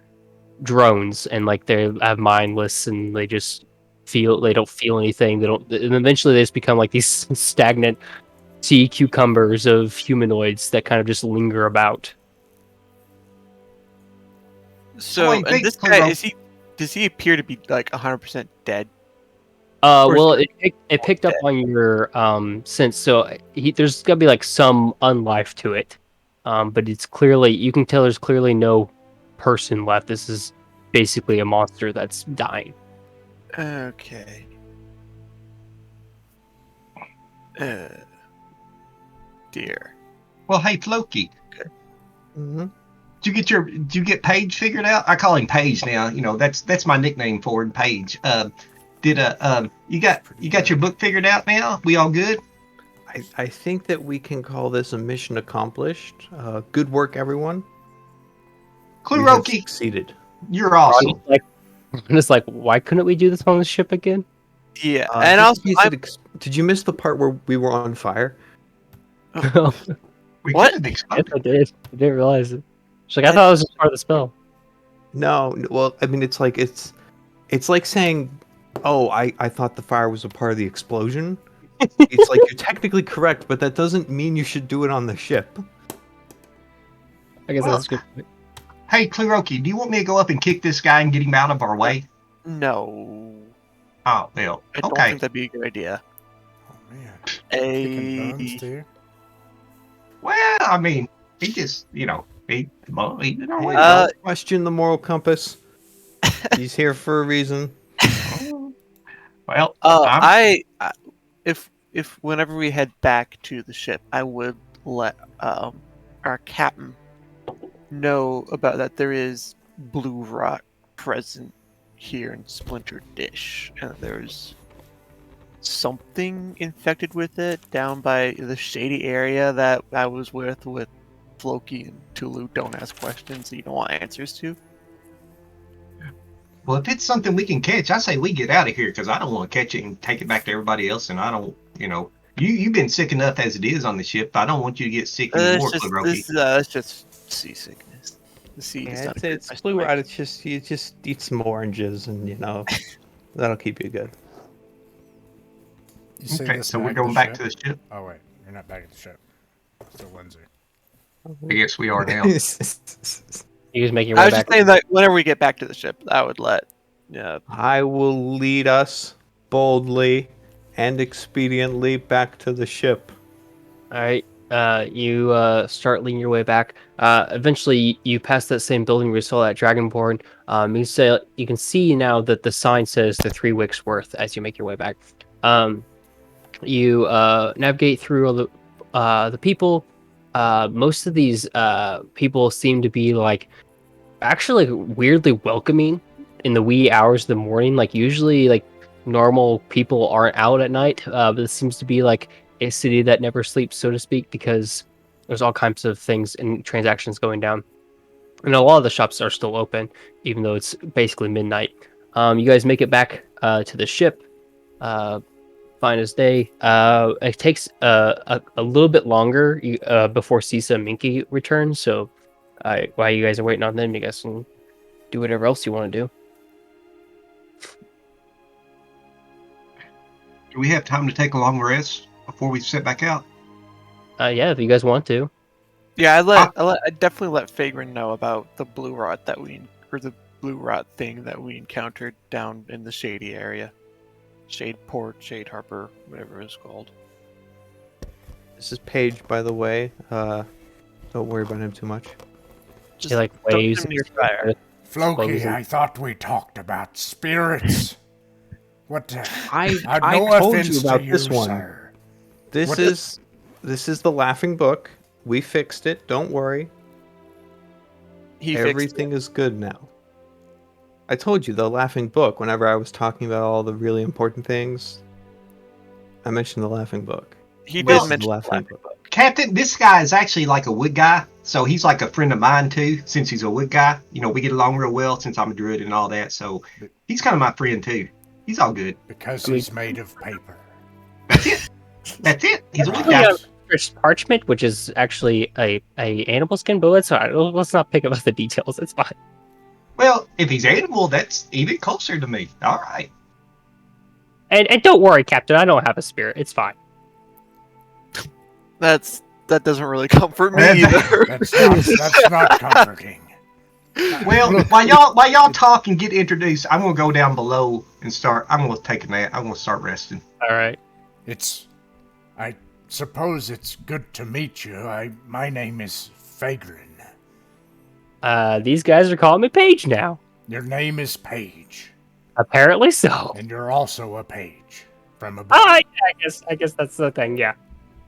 drones, and like they have mindless, and they don't feel anything. And eventually they just become like these stagnant sea cucumbers of humanoids that kind of just linger about. So, and this guy, does he appear to be like 100% dead? Well, it picked up on your sense, so there's gotta be like some unlife to it, but you can tell there's clearly no person left. This is basically a monster that's dying. Okay. Dear. Well, hey, Floki. Okay. Mm-hmm. Did you get Paige figured out? I call him Paige now. That's my nickname for him, Paige. You got your book figured out now? We all good? I think that we can call this a mission accomplished. Good work, everyone. Kuroki, succeeded. You're awesome. I'm just like, why couldn't we do this on the ship again? Yeah, and also, did you miss the part where we were on fire? What? Yes, I did. I didn't realize it. She's like, I thought it was just part of the spell. No, well, I mean, it's like saying, oh, I thought the fire was a part of the explosion. It's like you're technically correct, but that doesn't mean you should do it on the ship. I guess that's good. Hey, Kuroki, do you want me to go up and kick this guy and get him out of our way? No. Oh, well, I don't think that'd be a good idea. Oh, man. Kicking buns, too? Well, I mean, he just, he did our way. Don't question the moral compass. He's here for a reason. Well, if whenever we head back to the ship, I would let our captain know about that there is blue rot present here in Splinter Dish, and there's something infected with it down by the shady area that I was with Floki and Tulu. Don't ask questions that you don't want answers to. Well, if it's something we can catch, I say we get out of here, because I don't want to catch it and take it back to everybody else, and I don't, you've been sick enough as it is on the ship. I don't want you to get sick anymore, Kuroki. It's just seasickness. The sea is not it's blue rot. It's just you just eat some oranges, and that'll keep you good. You say Okay, this so we're back going the back ship? to the ship. Oh wait, you're not back at the ship. Still Lindsay. I guess we are now. You guys make your I way was back. just saying that whenever we get back to the ship, I would let. Yeah. I will lead us boldly and expediently back to the ship. All right. You start leading your way back. Eventually, you pass that same building where you saw that Dragonborn. You can see now that the sign says the 3 weeks worth as you make your way back. You navigate through all the people. Most of these people seem to be like actually weirdly welcoming in the wee hours of the morning. Like usually, like normal people aren't out at night, but this seems to be like a city that never sleeps, so to speak, because there's all kinds of things and transactions going down. And a lot of the shops are still open, even though it's basically midnight. You guys make it back to the ship. Fine as day. It takes a little bit longer before Sisa and Minky return. So while you guys are waiting on them, you guys can do whatever else you want to do. Do we have time to take a long rest before we set back out? Yeah, if you guys want to. Yeah, I definitely let Fagrin know about the blue rot the blue rot thing that we encountered down in the shady area. Shade Port, Shade Harbor, whatever it's called. This is Paige, by the way. Don't worry about him too much. Just like dump waves. him near fire. Floki, I thought we talked about spirits. What? I no told offense you about to this you, one. sir. This What is the laughing book. We fixed it. Don't worry. Everything is good now. I told you the laughing book. Whenever I was talking about all the really important things, I mentioned the laughing book. He Well, did mention the laughing book. Captain, this guy is actually like a wood guy, so he's like a friend of mine too. Since he's a wood guy, you know, we get along real well since I'm a druid and all that. So he's kind of my friend too. He's all good. Because he's made of paper. That's it. That's it. He's a wood Yeah. guy. There's parchment, which is actually a animal skin, but let's not pick up the details. It's fine. Well, if he's animal, that's even closer to me. All right. And don't worry, Captain. I don't have a spirit. It's fine. That doesn't really comfort me either. That's not comforting. Well, while y'all talk and get introduced, I'm gonna go down below and start. I'm gonna take a nap. I'm gonna start resting. All right. I suppose it's good to meet you. My name is Fagrin. These guys are calling me Paige now. Your name is Paige. Apparently so. And you're also a page from a book. Oh, I guess that's the thing. Yeah.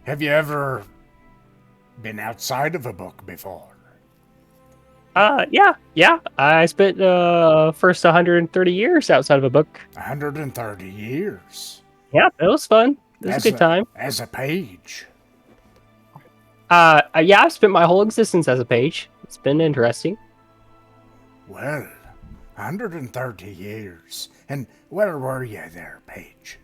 Have you ever been outside of a book before? Yeah. I spent first 130 years outside of a book. 130 years. Yeah, it was fun. It was a good time. As a page. Yeah, I've spent my whole existence as a page. It's been interesting. Well, 130 years. And where were you there, Paige?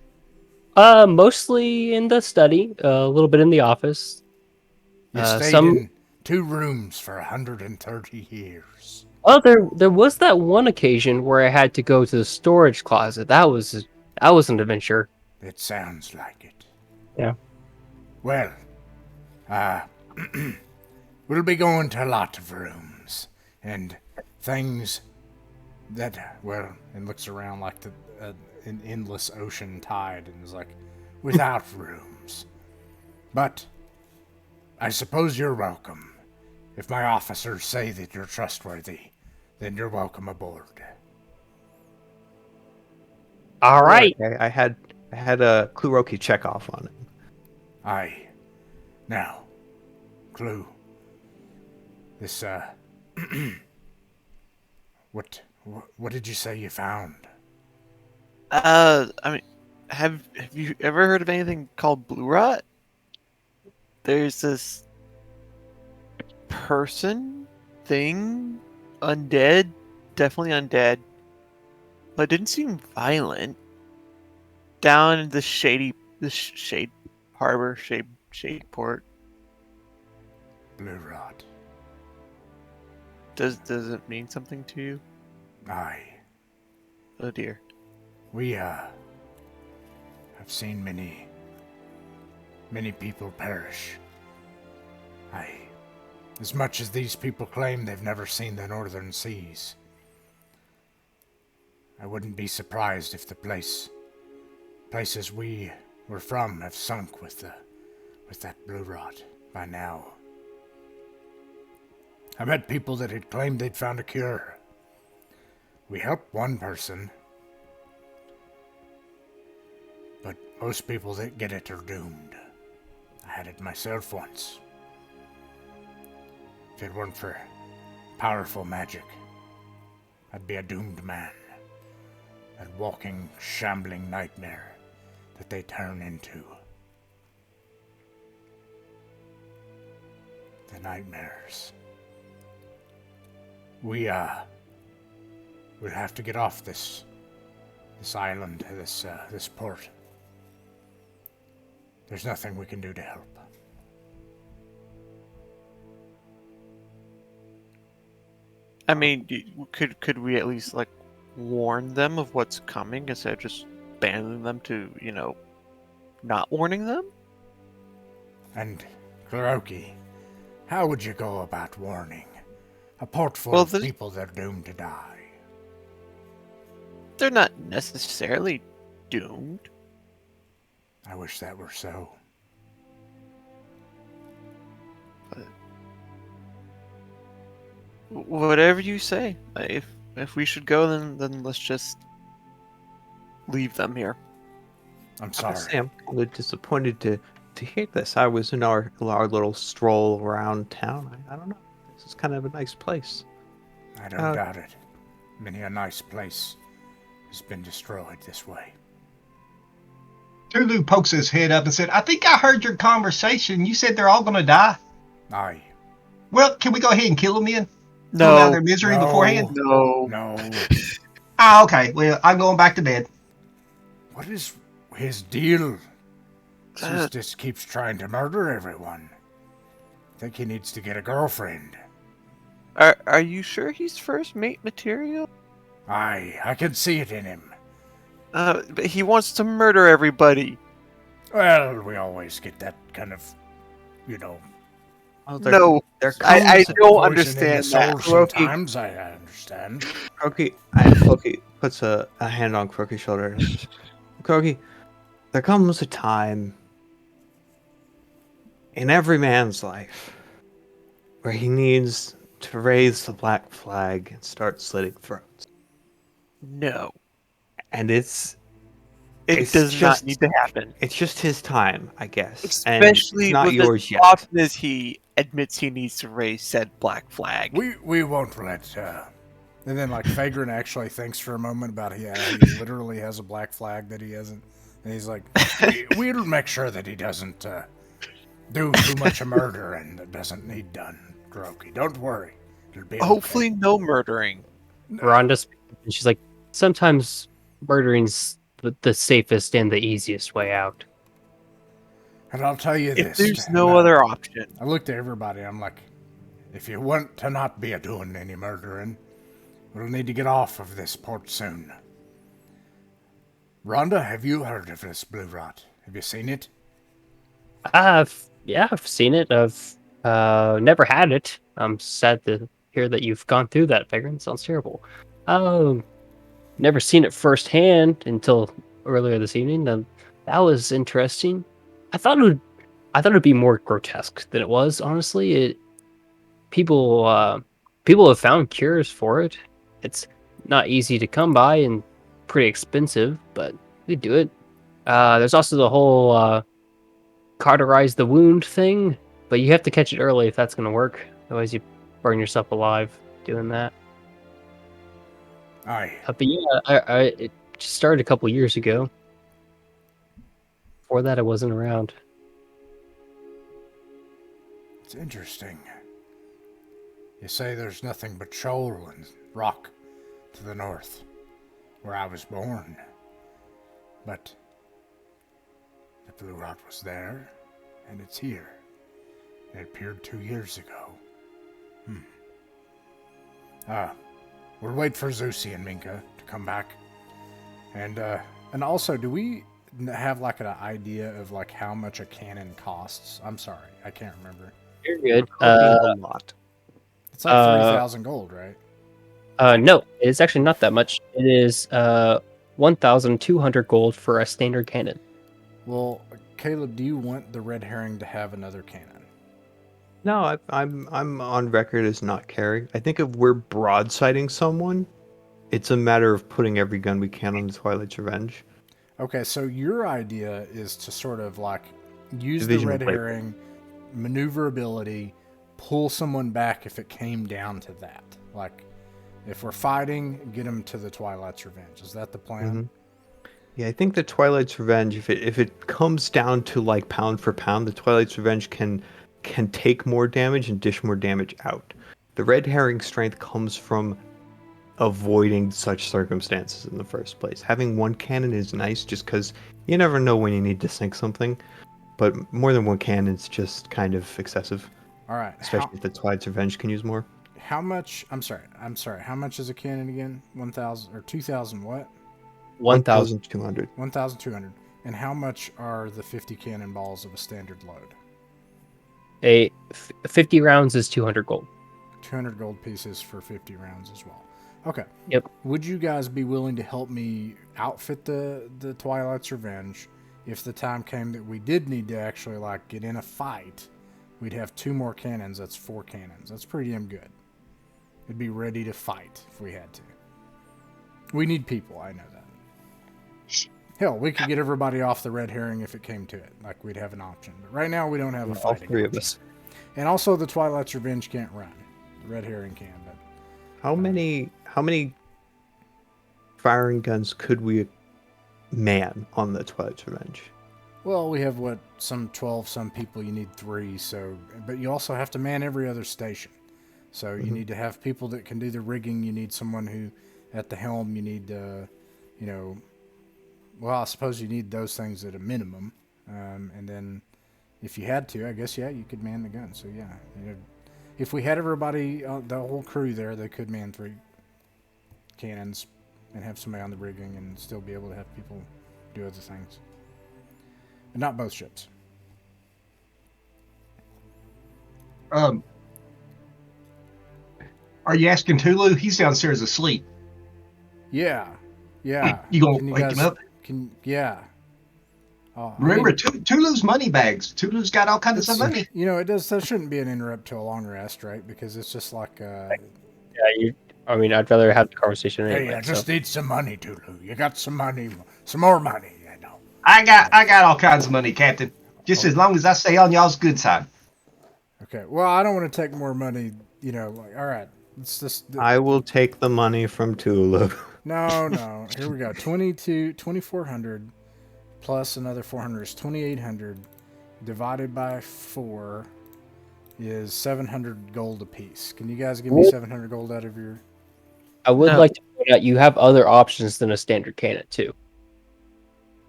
Mostly in the study, a little bit in the office. You stayed in 2 rooms for 130 years. Oh, there was that one occasion where I had to go to the storage closet. That was an adventure. It sounds like it. Yeah. Well, we'll be going to a lot of rooms and things that, well, and looks around like an endless ocean tide and is like, without rooms. But I suppose you're welcome. If my officers say that you're trustworthy, then you're welcome aboard. All right. Okay, I had a Kluroki check off on it. Aye. Now, Clue. This, what did you say you found? I mean, have you ever heard of anything called blue rot? There's this thing, undead, definitely undead, but it didn't seem violent. Down in the shade harbor, shade port. Blue rot. Does it mean something to you? Aye. Oh dear. We, have seen many many people perish. As much as these people claim they've never seen the northern seas, I wouldn't be surprised if the places we were from have sunk with that blue rot by now. I met people that had claimed they'd found a cure. We helped one person, but most people that get it are doomed. I had it myself once. If it weren't for powerful magic, I'd be a doomed man. A walking, shambling nightmare that they turn into. The nightmares. We'll have to get off this island, this port. There's nothing we can do to help. I mean, could we at least like warn them of what's coming instead of just abandoning them to, not warning them? And Kuroki, how would you go about warning a port full of people that are doomed to die? They're not necessarily doomed. I wish that were so. Whatever you say. If we should go, then let's just leave them here. I'm sorry. I'm a little disappointed to hear this. I was in our little stroll around town. I don't know. This is kind of a nice place. I don't doubt it. Many a nice place has been destroyed this way. Tulu pokes his head up and said, I think I heard your conversation. You said they're all going to die. Aye. Well, can we go ahead and kill them then? No. Pull out their misery beforehand? No. Okay. Well, I'm going back to bed. What is his deal? He just keeps trying to murder everyone. I think he needs to get a girlfriend. Are you sure he's first mate material? Aye, I can see it in him. But he wants to murder everybody. Well, we always get that kind of, Oh, I don't understand that. Sometimes I understand. Floki puts a hand on Croaky's shoulder. Croaky, there comes a time in every man's life where he needs to raise the black flag and start slitting throats. No. And it does not need to happen. It's just his time, I guess. Especially and not with yours as yet. often as he admits he needs to raise said black flag. We won't let. And then Fagrin actually thinks for a moment about he literally has a black flag that he hasn't, and he's like, we'll make sure that he doesn't do too much of murder and that doesn't need done. Kuroki, don't worry. It'll be Hopefully, okay. no murdering. Rhonda, she's like, sometimes murdering's the safest and the easiest way out. And I'll tell you If this. there's no other option. I looked at everybody. I'm like, if you want to not be doing any murdering, we'll need to get off of this port soon. Rhonda, have you heard of this blue rot? Have you seen it? I've seen it. I've never had it. I'm sad to hear that you've gone through that, Fagrin. Sounds terrible. Never seen it firsthand until earlier this evening. That was interesting. I thought it'd be more grotesque than it was. Honestly, people have found cures for it. It's not easy to come by and pretty expensive, but they do it. There's also the whole cauterize the wound thing, but you have to catch it early if that's going to work. Otherwise, you burn yourself alive doing that. Aye. But yeah, it just started a couple years ago. Before that, I wasn't around. It's interesting. You say there's nothing but shoal and rock to the north, where I was born. But the blue rot was there, and it's here. It appeared 2 years ago. We'll wait for Zusi and Minka to come back. And also, do we have like an idea of like how much a cannon costs? I'm sorry, I can't remember. You're good. A lot. It's like 3,000 gold, right? No, it's actually not that much. It is 1,200 gold for a standard cannon. Well, Caleb, do you want the red herring to have another cannon? No, I'm on record as not caring. I think if we're broadsiding someone, it's a matter of putting every gun we can on the Twilight's Revenge. Okay, so your idea is to sort of like use Division the of red labor. herring, maneuverability, pull someone back if it came down to that. Like, if we're fighting, get them to the Twilight's Revenge. Is that the plan? Yeah, I think the Twilight's Revenge, if it comes down to like pound for pound, the Twilight's Revenge can take more damage and dish more damage out. The red herring strength comes from avoiding such circumstances in the first place. Having one cannon is nice just because you never know when you need to sink something, but more than one cannon is just kind of excessive. All right. Especially if the Twilight's Revenge can use more. How much? I'm sorry. How much is a cannon again? 1,000 or 2,000? What? 1,200. 1,200. And how much are the 50 cannonballs of a standard load? 50 rounds is 200 gold. 200 gold pieces for 50 rounds as well. Okay. Yep. Would you guys be willing to help me outfit the Twilight's Revenge? If the time came that we did need to actually like get in a fight, we'd have 2 more cannons. That's 4 cannons. That's pretty damn good. It'd be ready to fight if we had to. We need people. I know that. Hell, we could get everybody off the red herring if it came to it. Like, we'd have an option. But right now, we don't have a All fighting 3 of option. us. And also, the Twilight's Revenge can't run. The red herring can, but... How many firing guns could we man on the Twilight's Revenge? Well, we have, some 12, some people, you need 3, so... But you also have to man every other station. So you need to have people that can do the rigging. You need someone who, at the helm, you need, well, I suppose you need those things at a minimum. And then if you had to, I guess, yeah, you could man the gun. So, yeah. If we had everybody, the whole crew there, they could man 3 cannons and have somebody on the rigging and still be able to have people do other things. But not both ships. Are you asking Tulu? He's downstairs asleep. Yeah. Yeah. You gonna wake him up? Yeah. Remember, Tulu's money bags. Tulu's got all kinds of money. That shouldn't be an interrupt to a long rest, right? Because it's just like... Yeah, I'd rather have the conversation anyway. Hey, I just need some money, Tulu. You got some money, some more money, I know. I got all kinds of money, Captain. Just as long as I stay on y'all's good side. Okay. Well, I don't want to take more money. All right. It's just. I will take the money from Tulu. No. Here we go. 2,400 plus another 400 is 2,800. Divided by 4 is 700 gold apiece. Can you guys give me 700 gold out of your? I would like to point out you have other options than a standard cannon too.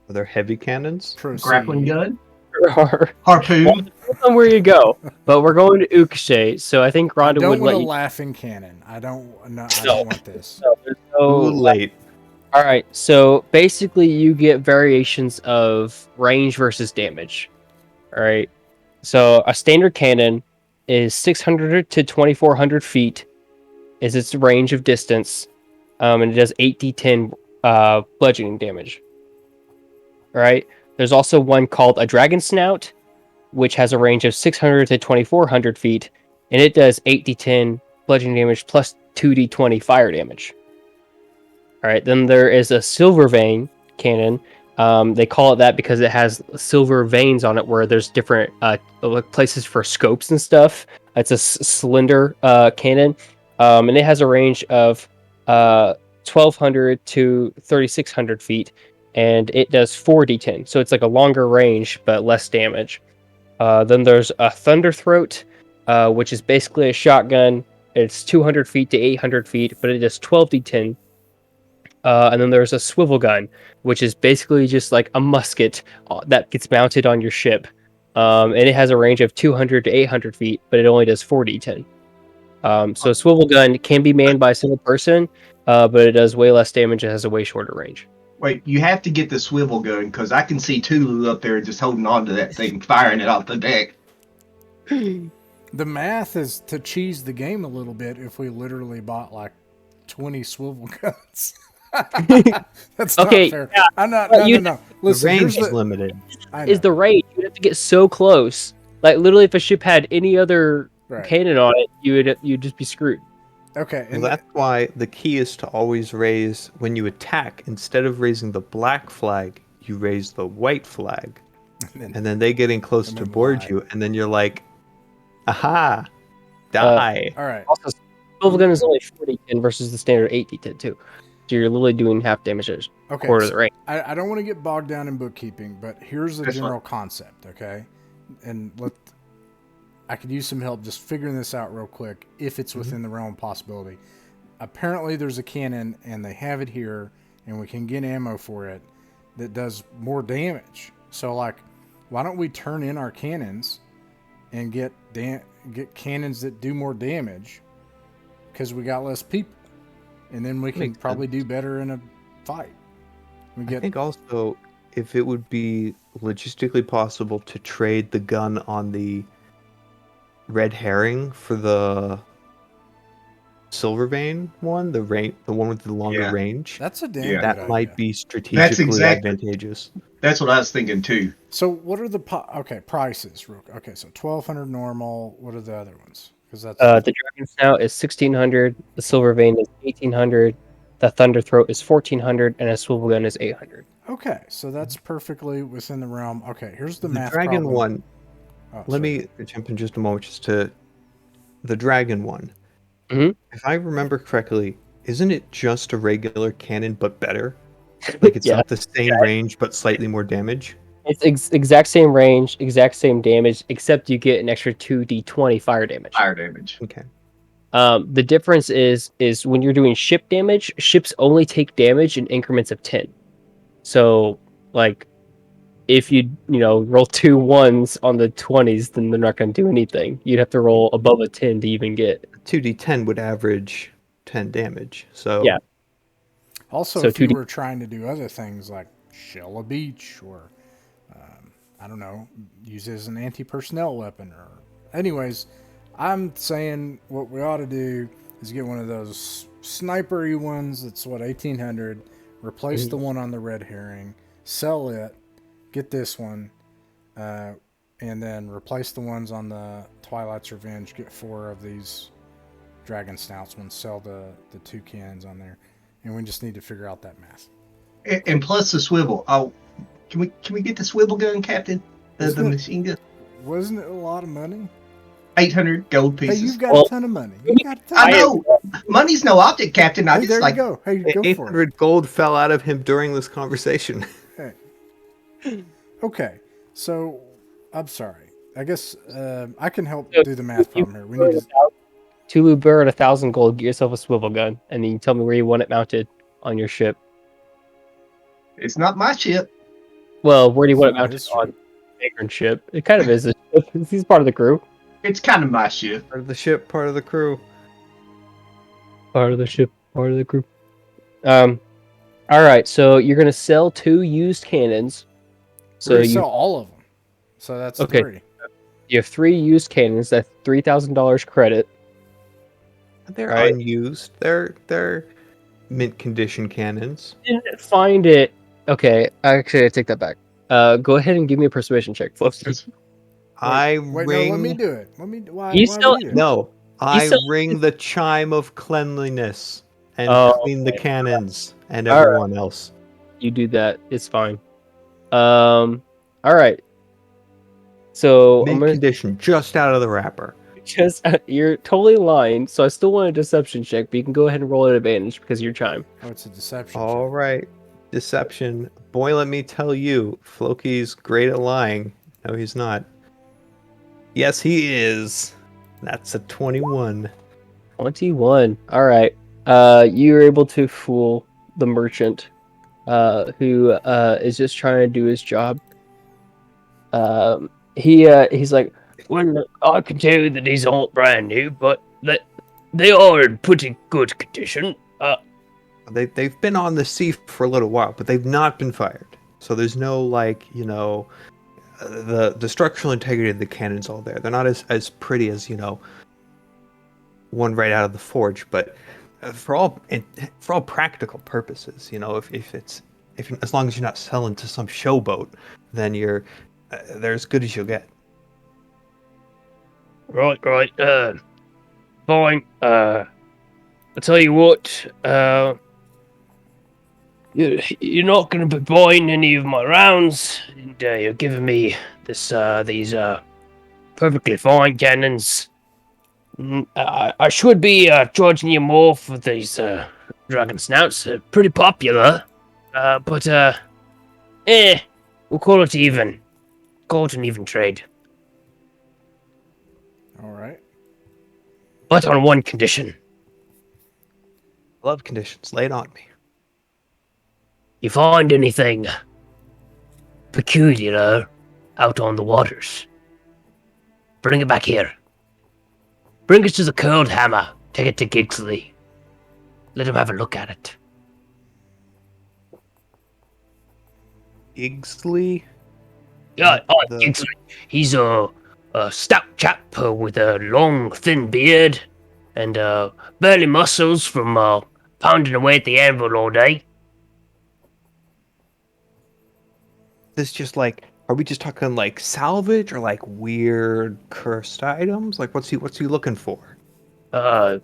Are there heavy cannons? Proceed. Grappling gun? Harpoon. Harpoon? Depends on where you go, but we're going to Ukshay, so I think Rhonda I don't would want let a you. laughing cannon. I don't want this. No, there's no Too late. All right, so basically you get variations of range versus damage. All right, so a standard cannon is 600 to 2,400 feet is its range of distance, and it does 8d10 bludgeoning damage. All right, there's also one called a dragon snout, which has a range of 600 to 2,400 feet, and it does 8d10 bludgeoning damage plus 2d20 fire damage. All right, then there is a silver vein cannon. They call it that because it has silver veins on it where there's different places for scopes and stuff. It's a cylinder cannon, and it has a range of 1,200 to 3,600 feet, and it does 4d10. So it's like a longer range, but less damage. Then there's a thunder throat, which is basically a shotgun. It's 200 feet to 800 feet, but it does 12d10. And then there's a swivel gun, which is basically just like a musket that gets mounted on your ship. And it has a range of 200 to 800 feet, but it only does 4d10. So a swivel gun can be manned by a single person, but it does way less damage and has a way shorter range. Wait, you have to get the swivel gun because I can see Tulu up there just holding on to that thing, firing it off the deck. The math is to cheese the game a little bit if we literally bought like 20 swivel guns. That's Okay, not fair. yeah. I'm not. But No. Listen, the range here's is limited. Is the range. You'd have to get so close. Like literally, if a ship had any other cannon on it, you'd just be screwed. Okay, and that's why the key is to always raise when you attack. Instead of raising the black flag, you raise the white flag, and then they getting close to board you, and then you're like, "Aha, die!" All right. Also, swivel gun is only 40 versus the standard 80 too. So you're literally doing half damage at quarter of the range. I don't want to get bogged down in bookkeeping, but here's the general concept, okay? And I could use some help just figuring this out real quick if it's within the realm of possibility. Apparently there's a cannon, and they have it here, and we can get ammo for it that does more damage. So, like, why don't we turn in our cannons and get cannons that do more damage because we got less people? And then we can probably do better in a fight. I think also if it would be logistically possible to trade the gun on the red herring for the silver vein one, the one with the longer range. That's a damn that might be strategically advantageous. That's what I was thinking too. So what are the prices? Okay, so 1,200 normal. What are the other ones? Because that's the dragon snout is 1,600. The silver vein is 1,800. The thunder throat is 1,400, and a swivel gun is 800. Okay, so that's perfectly within the realm. Okay, here's the math dragon problem. One. Let me jump in just a moment just to the dragon one. Mm-hmm. If I remember correctly, isn't it just a regular cannon but better? Like it's not the same range but slightly more damage? It's exact same range, exact same damage, except you get an extra 2d20 fire damage. Okay. The difference is when you're doing ship damage, ships only take damage in increments of 10. So, like, if you roll 2 1s on the 20s, then they're not going to do anything. You'd have to roll above a 10 to even get. 2d10 would average 10 damage. So yeah. Also, if you were trying to do other things like shell a beach or I don't know, use it as an anti-personnel weapon or anyways, I'm saying what we ought to do is get one of those sniper-y ones that's 1,800, replace the one on the red herring, sell it, get this one, and then replace the ones on the Twilight's Revenge, get 4 of these dragon snouts ones, sell the 2 cannons on there, and we just need to figure out that math. And plus the swivel. Oh, can we get the swivel gun, Captain? The machine gun. Wasn't it a lot of money? 800 gold pieces. Hey, you've got a ton of money. I know. Money's no object, Captain. I just there like. You go. Hey, go 800 for it. gold fell out of him during this conversation. Okay, so I'm sorry. I guess I can help do the math problem here. We need to. Tulu burn 1,000 gold. Get yourself a swivel gun, and then you tell me where you want it mounted on your ship. It's not my ship. Well, where do you want it mounted on? Vagrant ship. It kind of is. He's part of the crew. It's kind of my ship. Part of the ship, part of the crew. Part of the ship, part of the crew. All right, so you're gonna sell 2 used cannons. So you sell all of them. So that's 3. You have 3 used cannons. That's $3,000 credit. They're unused. They're mint condition cannons. Didn't find it. Okay, actually, I take that back. Go ahead and give me a persuasion check, Floki. Wait, no, let me do it. Why ring the chime of cleanliness and clean the cannons and everyone else. You do that. It's fine. All right. So mint condition, just out of the wrapper. You're totally lying. So I still want a deception check, but you can go ahead and roll at advantage because of your chime. Oh, it's a deception. All right, deception. Boy, let me tell you, Floki's great at lying. No, he's not. Yes, he is. That's a 21. 21. All right. You're able to fool the merchant, who is just trying to do his job. He's like, well, I can tell you that these aren't brand new, but They are in pretty good condition. They've been on the sea for a little while, but they've not been fired. So there's no the structural integrity of the cannon's all there. They're not as pretty as one right out of the forge, but for all practical purposes, if as long as you're not selling to some showboat, then they're as good as you'll get. Right. Fine. I'll tell you what. You're not going to be buying any of my rounds, and you're giving me these perfectly fine cannons. I should be charging you more for these dragon snouts. They're pretty popular, but we'll call it even. Call it an even trade. All right. But on one condition. Love conditions. Lay it on me. You find anything peculiar out on the waters, bring it back here. Bring it to the Curled Hammer. Take it to Gigsley. Let him have a look at it. Gigsley? Yeah, Gigsley. He's a stout chap with a long, thin beard and burly muscles from pounding away at the anvil all day. This just are we just talking salvage or weird cursed items? What's he looking for? Well,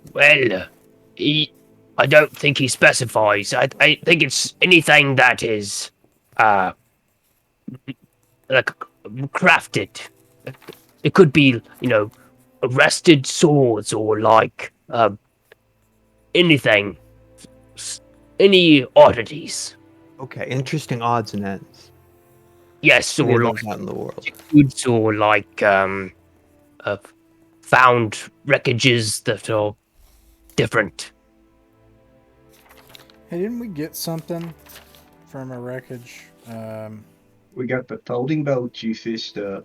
I don't think he specifies. I think it's anything that is crafted. It could be, arrested swords or anything, any oddities. Okay, interesting odds and ends. Yes, or out in the world. Goods or found wreckages that are different. Hey, didn't we get something from a wreckage? We got the folding boat you fished up.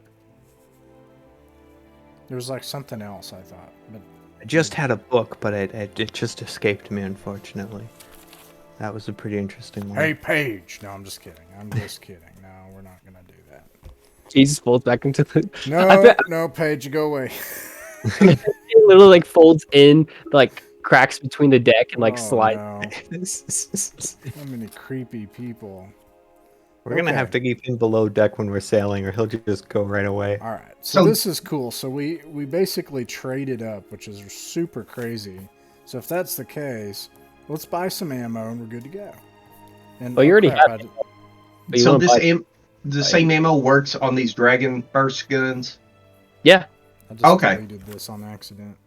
There was something else, I thought. But I just had a book, but it just escaped me, unfortunately. That was a pretty interesting one. Hey, Paige! No, I'm just kidding. No, we're not going to do that. Jesus folds back into the... No, Paige, go away. It literally folds in, cracks between the deck and slides. No. So many creepy people. We're going to have to keep him below deck when we're sailing, or he'll just go right away. All right. So this is cool. So we basically traded up, which is super crazy. So if that's the case, let's buy some ammo and we're good to go. And you already have it. So the same ammo works on these dragon burst guns? Yeah. I just deleted this on accident.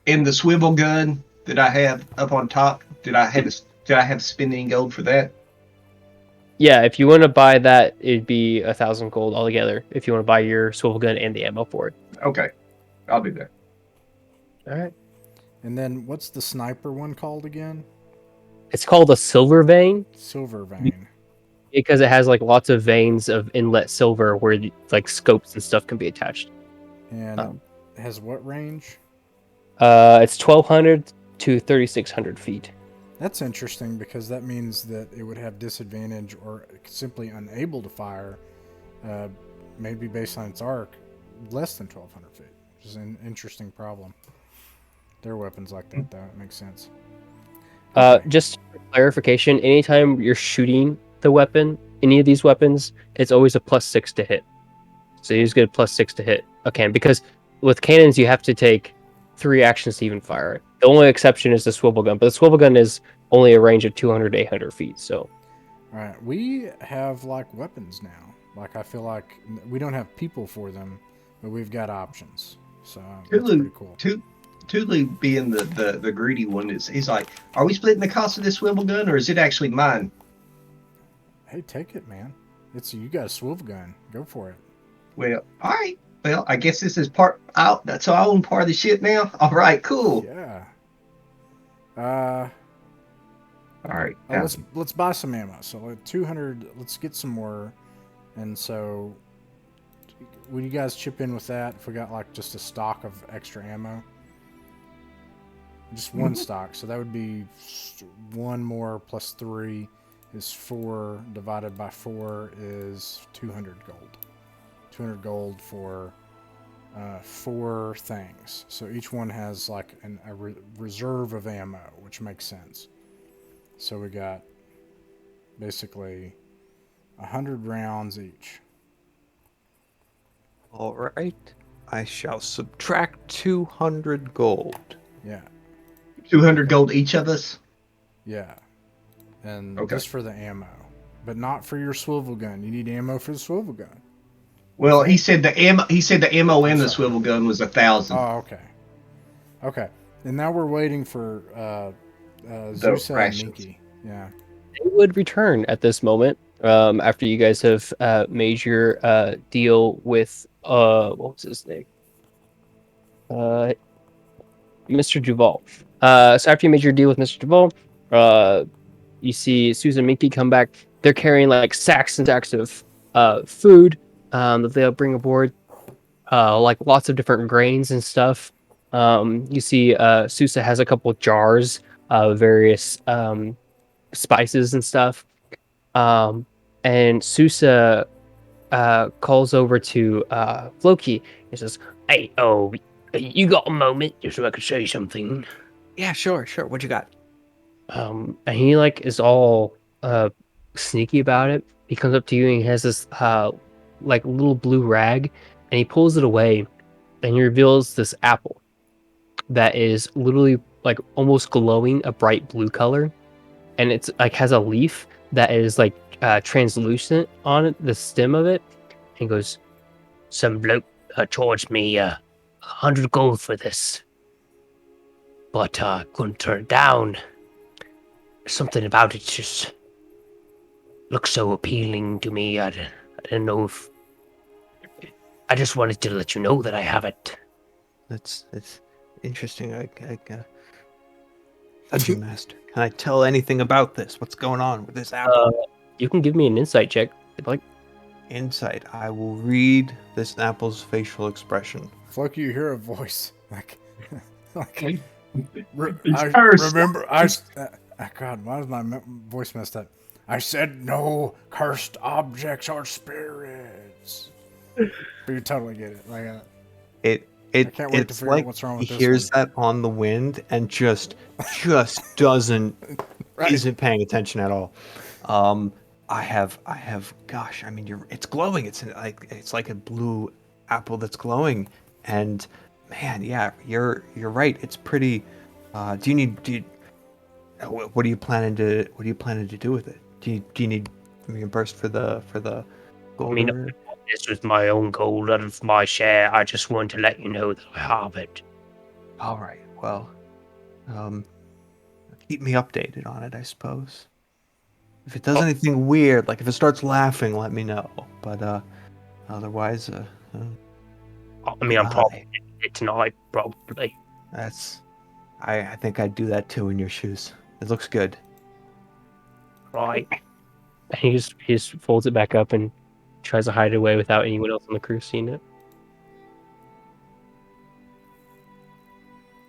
And the swivel gun that I have up on top, did I have spending gold for that? Yeah, if you want to buy that, it'd be 1,000 gold altogether. If you want to buy your swivel gun and the ammo for it. Okay, I'll do that. All right. And then what's the sniper one called again? It's called a silver vein. Silver vein. Because it has lots of veins of inlet silver where scopes and stuff can be attached. And it has what range? It's 1,200 to 3,600 feet. That's interesting because that means that it would have disadvantage or simply unable to fire, maybe based on its arc, less than 1,200 feet, which is an interesting problem. There are weapons like that, though. It makes sense. Okay. Just for clarification, anytime you're shooting the weapon, any of these weapons, it's always a +6 to hit. So you just get a +6 to hit a cannon, because with cannons you have to take 3 actions to even fire it. The only exception is the swivel gun, but the swivel gun is only a range of 200 to 800 feet. So, all right, we have weapons now. I feel like we don't have people for them, but we've got options. So that's pretty cool. Tulu being the greedy one he's like, are we splitting the cost of this swivel gun, or is it actually mine? Hey, take it, man. You got a swivel gun. Go for it. Well, all right. Well, I guess this is part out. So I own part of the ship now. All right, cool. Yeah. All right. Let's buy some ammo. So 200. Let's get some more. And so, would you guys chip in with that if we got just a stock of extra ammo? Just one stock. So that would be 1 more plus 3 is 4. Divided by 4 is 200 gold. 200 gold for 4 things. So each one has like a reserve of ammo, which makes sense. So we got basically 100 rounds each. All right. I shall subtract 200 gold. Yeah. 200 gold each of us. Yeah. And Okay. just for the ammo. But not for your swivel gun. You need ammo for the swivel gun. Well, he said the ammo. He said the ammo and the sorry. swivel gun was 1,000. Oh, okay. Okay. And now we're waiting for Zusa and rations. Miki. Yeah. They would return at this moment after you guys have made your deal with what was his name? Mr. Duval. So after you made your deal with Mr. Duval, you see Susan and Mickey come back. They're carrying like sacks and sacks of food that they'll bring aboard, like lots of different grains and stuff. You see Susa has a couple of jars of various spices and stuff. And Susa calls over to Floki and says, "Hey, oh, you got a moment just so I could say something?" Yeah, sure. What you got? And he like is all sneaky about it. He comes up to you and he has this like little blue rag, and he pulls it away, and he reveals this apple that is literally like almost glowing a bright blue color, and it's like has a leaf that is like translucent on it, the stem of it. And he goes, "Some bloke charged me 100 gold for this, but couldn't turn it down. Something about it just looks so appealing to me. I didn't know if... I just wanted to let you know that I have it." It's interesting. Dungeon Master, can I tell anything about this? What's going on with this apple? You can give me an insight check if you'd like. Insight. I will read this apple's facial expression. Floki, you hear a voice like It's I cursed. remember God, why is my voice messed up? I said no cursed objects are spirits. But you totally get it. Like I can't wait to It's figure out like what's wrong he with this hears one. that on the wind and just doesn't Right. isn't paying attention at all. I have gosh, I mean it's glowing. It's like a blue apple that's glowing, and man, yeah, you're right. It's pretty. What are you planning to do with it? Do you need reimbursed for the gold? I mean, this was my own gold out of my share. I just wanted to let you know that I have it. All right. Well, keep me updated on it, I suppose. If it does anything weird, like if it starts laughing, let me know. But otherwise, I mean, I'm probably it tonight, probably. I think I'd do that too in your shoes. It looks good. Right. And he just folds it back up and tries to hide it away without anyone else on the crew seeing it.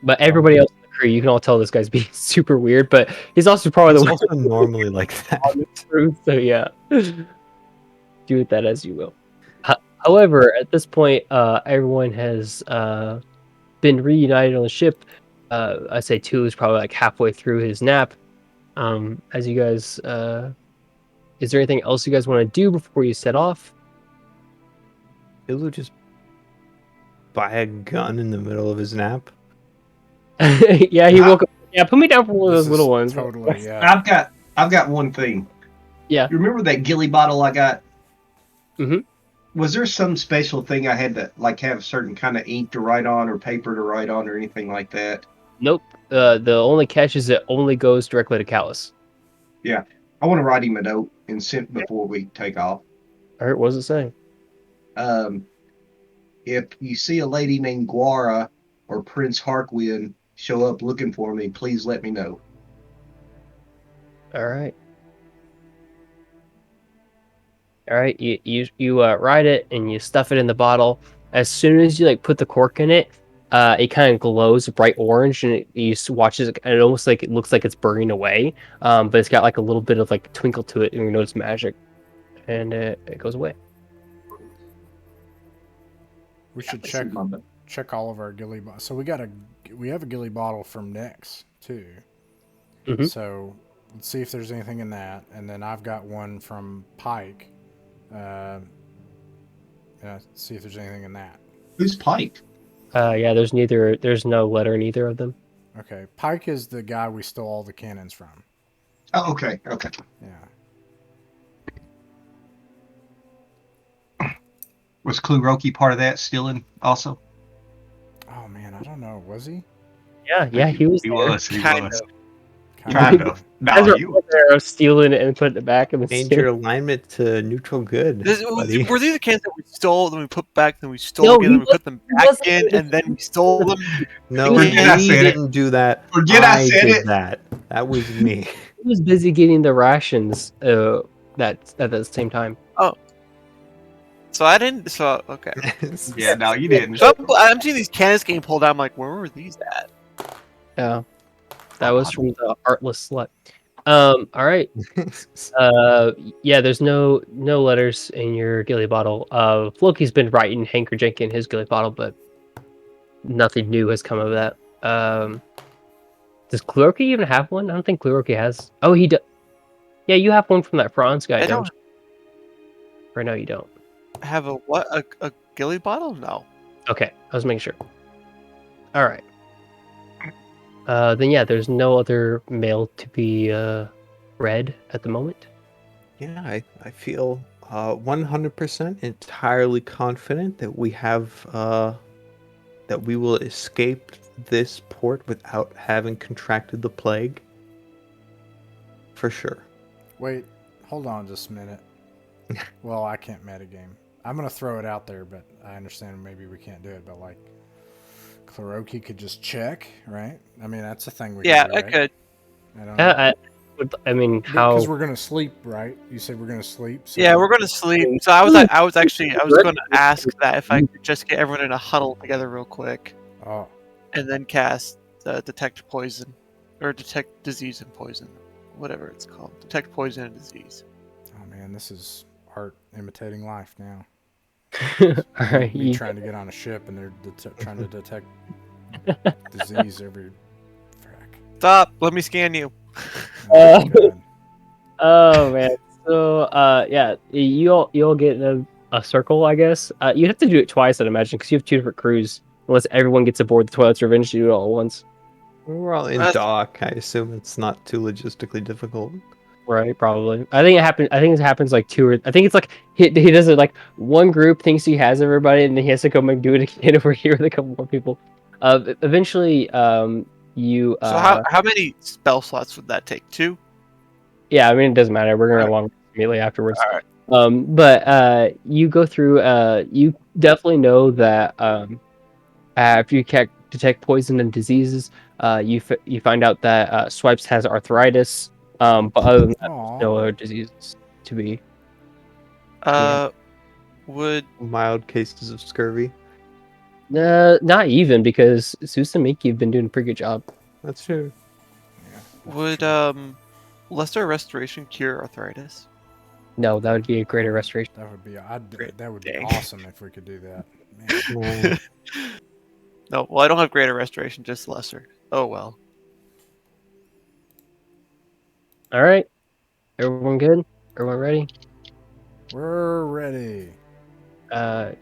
But everybody else in the crew, you can all tell this guy's being super weird, but he's also probably It's the also normally like that. on the crew, so yeah. Do with that as you will. However, at this point, everyone has been reunited on the ship. I'd say Tulu is probably like halfway through his nap. As you guys, is there anything else you guys want to do before you set off? Tulu just buy a gun in the middle of his nap. Yeah, he woke up. Yeah, put me down for one of those little ones. Totally, yeah. I've got one thing. Yeah. You remember that ghillie bottle I got? Mm-hmm. Was there some special thing I had to like have a certain kind of ink to write on or paper to write on or anything like that? Nope. The only catch is it only goes directly to Callus. Yeah. I want to write him a note and send before we take off. All right, what does it say? If you see a lady named Guara or Prince Harkwin show up looking for me, please let me know. All right. All right, you write it and you stuff it in the bottle. As soon as you like put the cork in it, it kind of glows bright orange, and you just watch it, and it almost like it looks like it's burning away. But it's got like a little bit of like twinkle to it, and you know it's magic, and it goes away. We should check all of our gilly bottles. So we have a gilly bottle from Nyx too. Mhm. So let's see if there's anything in that, and then I've got one from Pike. See if there's anything in that. Who's Pike? Yeah, there's no letter in either of them. Okay, Pike is the guy we stole all the cannons from. Oh, okay. Yeah. Was Kluroki part of that stealing also? Oh man, I don't know. Was he? Yeah, he was. He there. was. Kind of. Kind of. Guys No, are you. there stealing it and putting it back in the Change steer. your alignment to neutral good, buddy. Were these the cans that we stole, then we put back, then we stole No, again, then we put them back wasn't- in, and then we stole them? No, Forget I we said it. didn't do that. Forget I said did it. that. That was me. He was busy getting the rations. That at the same time. So I didn't. So okay. Yeah, no, you didn't. So I'm seeing these cannons getting pulled out. I'm like, where were these at? Yeah, that was from the artless slut. All right. Yeah, there's no letters in your gilly bottle. Floki's been writing Hanker Jenk in his gilly bottle, but nothing new has come of that. Does Kluroki even have one? I don't think Kluroki has. Oh, he does. Yeah, you have one from that Franz guy. I don't Or no, you don't. have a what? A gilly bottle? No. Okay, I was making sure. All right. Then yeah, there's no other mail to be read at the moment. Yeah, I feel 100% entirely confident that we have that we will escape this port without having contracted the plague. For sure. Wait, hold on just a minute. Well, I can't metagame. I'm gonna throw it out there, but I understand maybe we can't do it. But like, Kluroki could just check, right? I mean, that's a thing we Yeah, can do, I right? could. I don't know. I mean, how? Because we're gonna sleep, right? You said we're gonna sleep. So Yeah, we're gonna sleep. So I was going to ask that if I could just get everyone in a huddle together real quick, Oh, and then cast detect poison, or detect disease and poison, whatever it's called. Detect poison and disease. oh man, this is art imitating life now. All right, Me trying to get on a ship and they're trying to detect disease every frack. Stop. Let me scan you. Oh, God. Oh man. So yeah, you'll get a circle, I guess. You have to do it twice, I'd imagine, because you have two different crews. Unless everyone gets aboard the Twilight's Revenge, you do it all at once. We're all in That's- dock. I assume it's not too logistically difficult. Right, probably. I think it happens like two or I think it's like he does it like one group thinks he has everybody, and then he has to come and do it again over here with a couple more people. Eventually, you. So how many spell slots would that take? 2? Yeah, I mean it doesn't matter. We're gonna Alright. long immediately afterwards. All right. But you go through. You definitely know that if you detect poison and diseases, you find out that Swipes has arthritis. But other than that, Aw. no other diseases to be. Would Mild cases of scurvy. Not even, because Zeus and Miki have been doing a pretty good job. That's true. lesser restoration cure arthritis? No, that would be a greater restoration. That would be Great. that would be Dang. awesome if we could do that. Man. Man. No, well, I don't have greater restoration, just lesser. Oh well. All right, everyone good? Everyone ready? We're ready.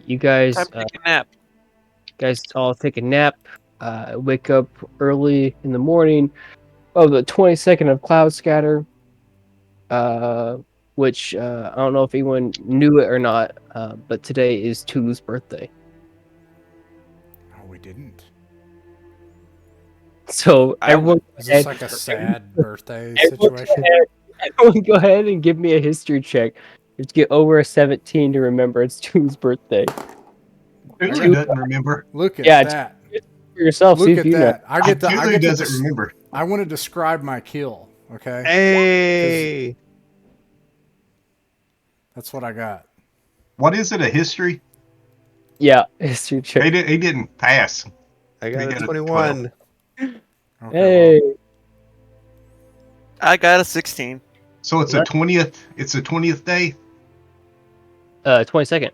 You guys, Time to take a nap. guys all take a nap. Wake up early in the morning of the 22nd of Cloud Scatter. Which I don't know if anyone knew it or not, but today is Tulu's birthday. Oh, we didn't. So everyone, Is this like a sad birthday everyone situation? everyone go ahead and give me a history check. You have to get over a 17 to remember it's Tulu's birthday. Tulu doesn't remember. Look at Yeah, that. For yourself, see Look if at you know. that. I get Tulu to doesn't remember. I want to describe my kill. Okay, Hey! that's what I got. What is it? A history? Yeah, history check. He didn't pass. I got You a got a 21. Okay, Hey. I got a 16. So it's the 20th. It's the 20th day. 22nd.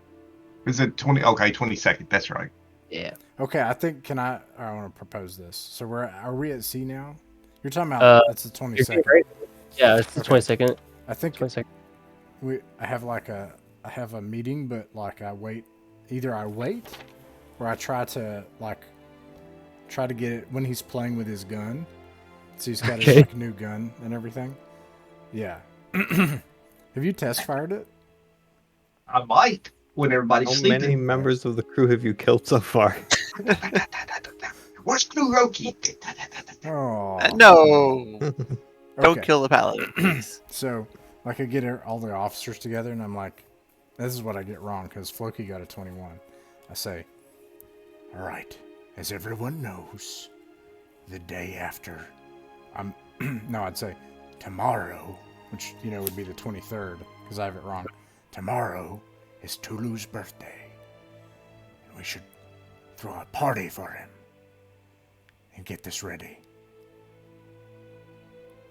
Is it 20? Okay, 22nd. That's right. Yeah. Okay, I think I want to propose this. So are we at C now? You're talking about that's the You're doing 22nd. great. Yeah, it's the Okay. 22nd. I think 22nd. I have a meeting, but like I wait or I try to get it when he's playing with his gun. So he's got his Okay. like new gun and everything. Yeah. Have you test fired it? I might when everybody's How sleeping. many members of the crew have you killed so far? Where's Floki? Oh No. Don't Okay. kill the paladin, please. So like I get all the officers together and I'm like, this is what I get wrong because Floki got a 21. I say, all right, as everyone knows, the day after, I'd say tomorrow, which, would be the 23rd because I have it wrong. Tomorrow is Tulu's birthday. And we should throw a party for him and get this ready.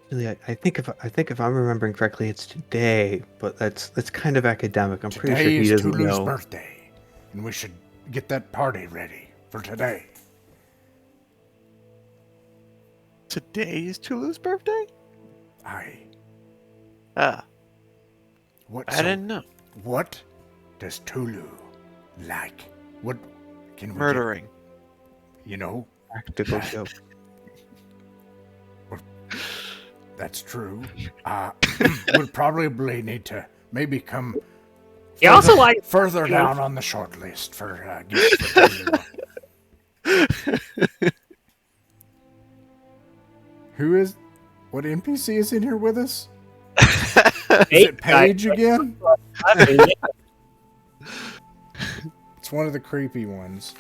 Really, I think if I'm remembering correctly, it's today, but that's kind of academic. I'm pretty sure Today he is doesn't Tulu's know. birthday, and we should get that party ready for today. Today is Tulu's birthday? Aye. Ah, What? I didn't know. What does Tulu like? What can we Murdering. get? Practical joke. That's true. We'd probably need to maybe come You also like further down on the short list for gifts for Tulu. What NPC is in here with us? Is it Paige again? It's one of the creepy ones.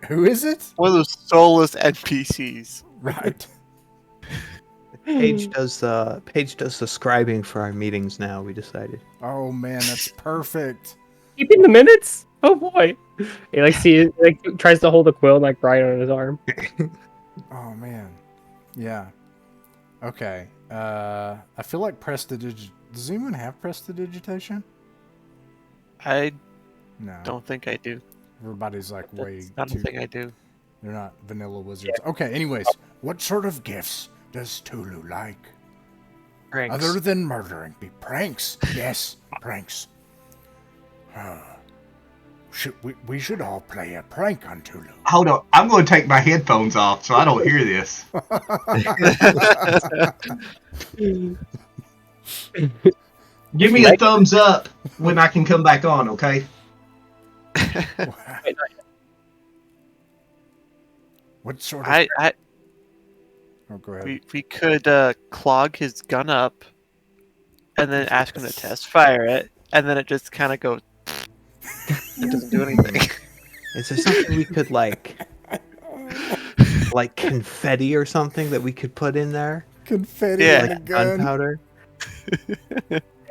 Who is it? One of those soulless NPCs. Right. Paige does the scribing for our meetings now. We decided. Oh man, that's perfect. keeping the minutes. Oh boy. He tries to hold a quill and write on his arm. Oh man. Yeah. Okay. I feel like does anyone have prestidigitation? I No. don't think I do. Everybody's like way It's not a too. thing I do. They're not vanilla wizards. Okay. Anyways, what sort of gifts does Tulu like? Pranks. Other than murdering, pranks. Yes, pranks. We should all play a prank on Tulu. Hold on. I'm going to take my headphones off so I don't hear this. Give me a thumbs up when I can come back on, okay? What sort of? Oh, go ahead. we could clog his gun up, and then ask him to test fire it, and then it just kind of goes. It doesn't do anything. Is there something we could like confetti or something that we could put in there? Confetti Yeah. on a gun. Gunpowder.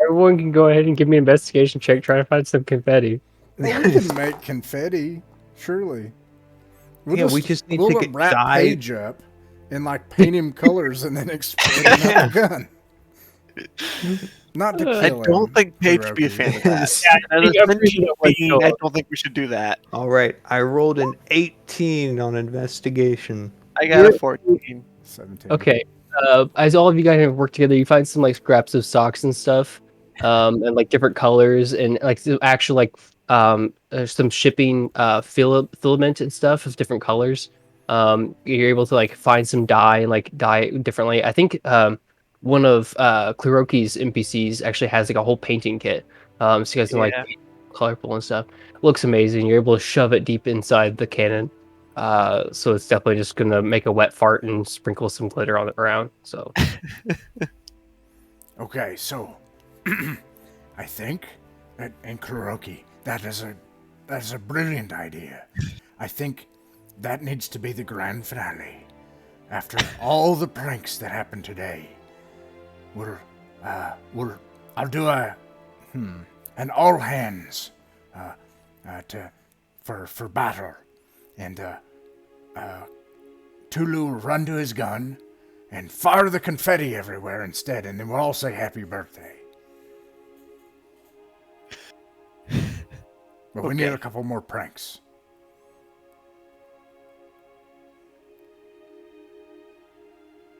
Everyone can go ahead and give me an investigation check trying to find some confetti. Well, we can make confetti, surely. We just need we'll to get wrap dye. Paige up and paint him colors and then explode him out the gun. Not to kill I him. don't think Paige would be a fan of that. I think everything that went I don't think we should do that. All right, I rolled an 18 on investigation. I got a 14. 17. Okay. As all of you guys have worked together, you find some scraps of socks and stuff, and different colors and some actual some shipping filament and stuff of different colors. You're able to find some dye and dye it differently. I think one of Kleroki's NPCs actually has a whole painting kit. So you guys can paint colorful and stuff. Looks amazing. You're able to shove it deep inside the cannon. So it's definitely just gonna make a wet fart and sprinkle some glitter on it around. So Okay, so I think and Kleroki, that is a brilliant idea. I think that needs to be the grand finale. After all the pranks that happened today, I'll do an all hands to for battle. And Tulu will run to his gun and fire the confetti everywhere instead, and then we'll all say happy birthday. But we need a couple more pranks.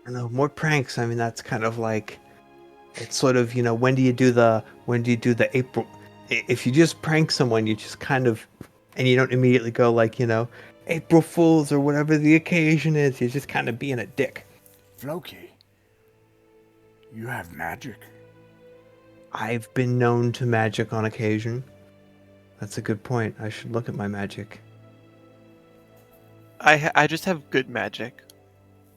I don't know, more pranks. I mean, that's kind of like, it's sort of, when do you do the April? If you just prank someone, you just kind of, and you don't immediately go like, April Fools or whatever the occasion is. You're just kind of being a dick. Floki, you have magic. I've been known to magic on occasion. That's a good point. I should look at my magic. I just have good magic.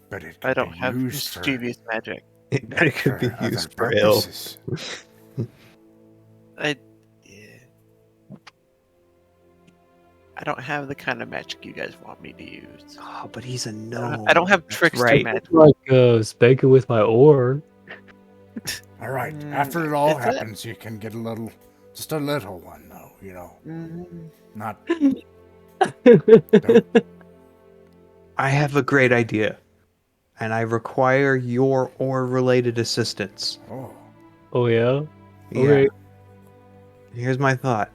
But I don't have mischievous magic. It could be used for ill. I don't have the kind of magic you guys want me to use. Oh, but he's a gnome. I don't have trickster magic. Like spanking with my oar. All right. After it all happens, you can get just a little one, though. Not. I have a great idea, and I require your oar-related assistance. Oh yeah. Yeah. Okay. Here's my thought.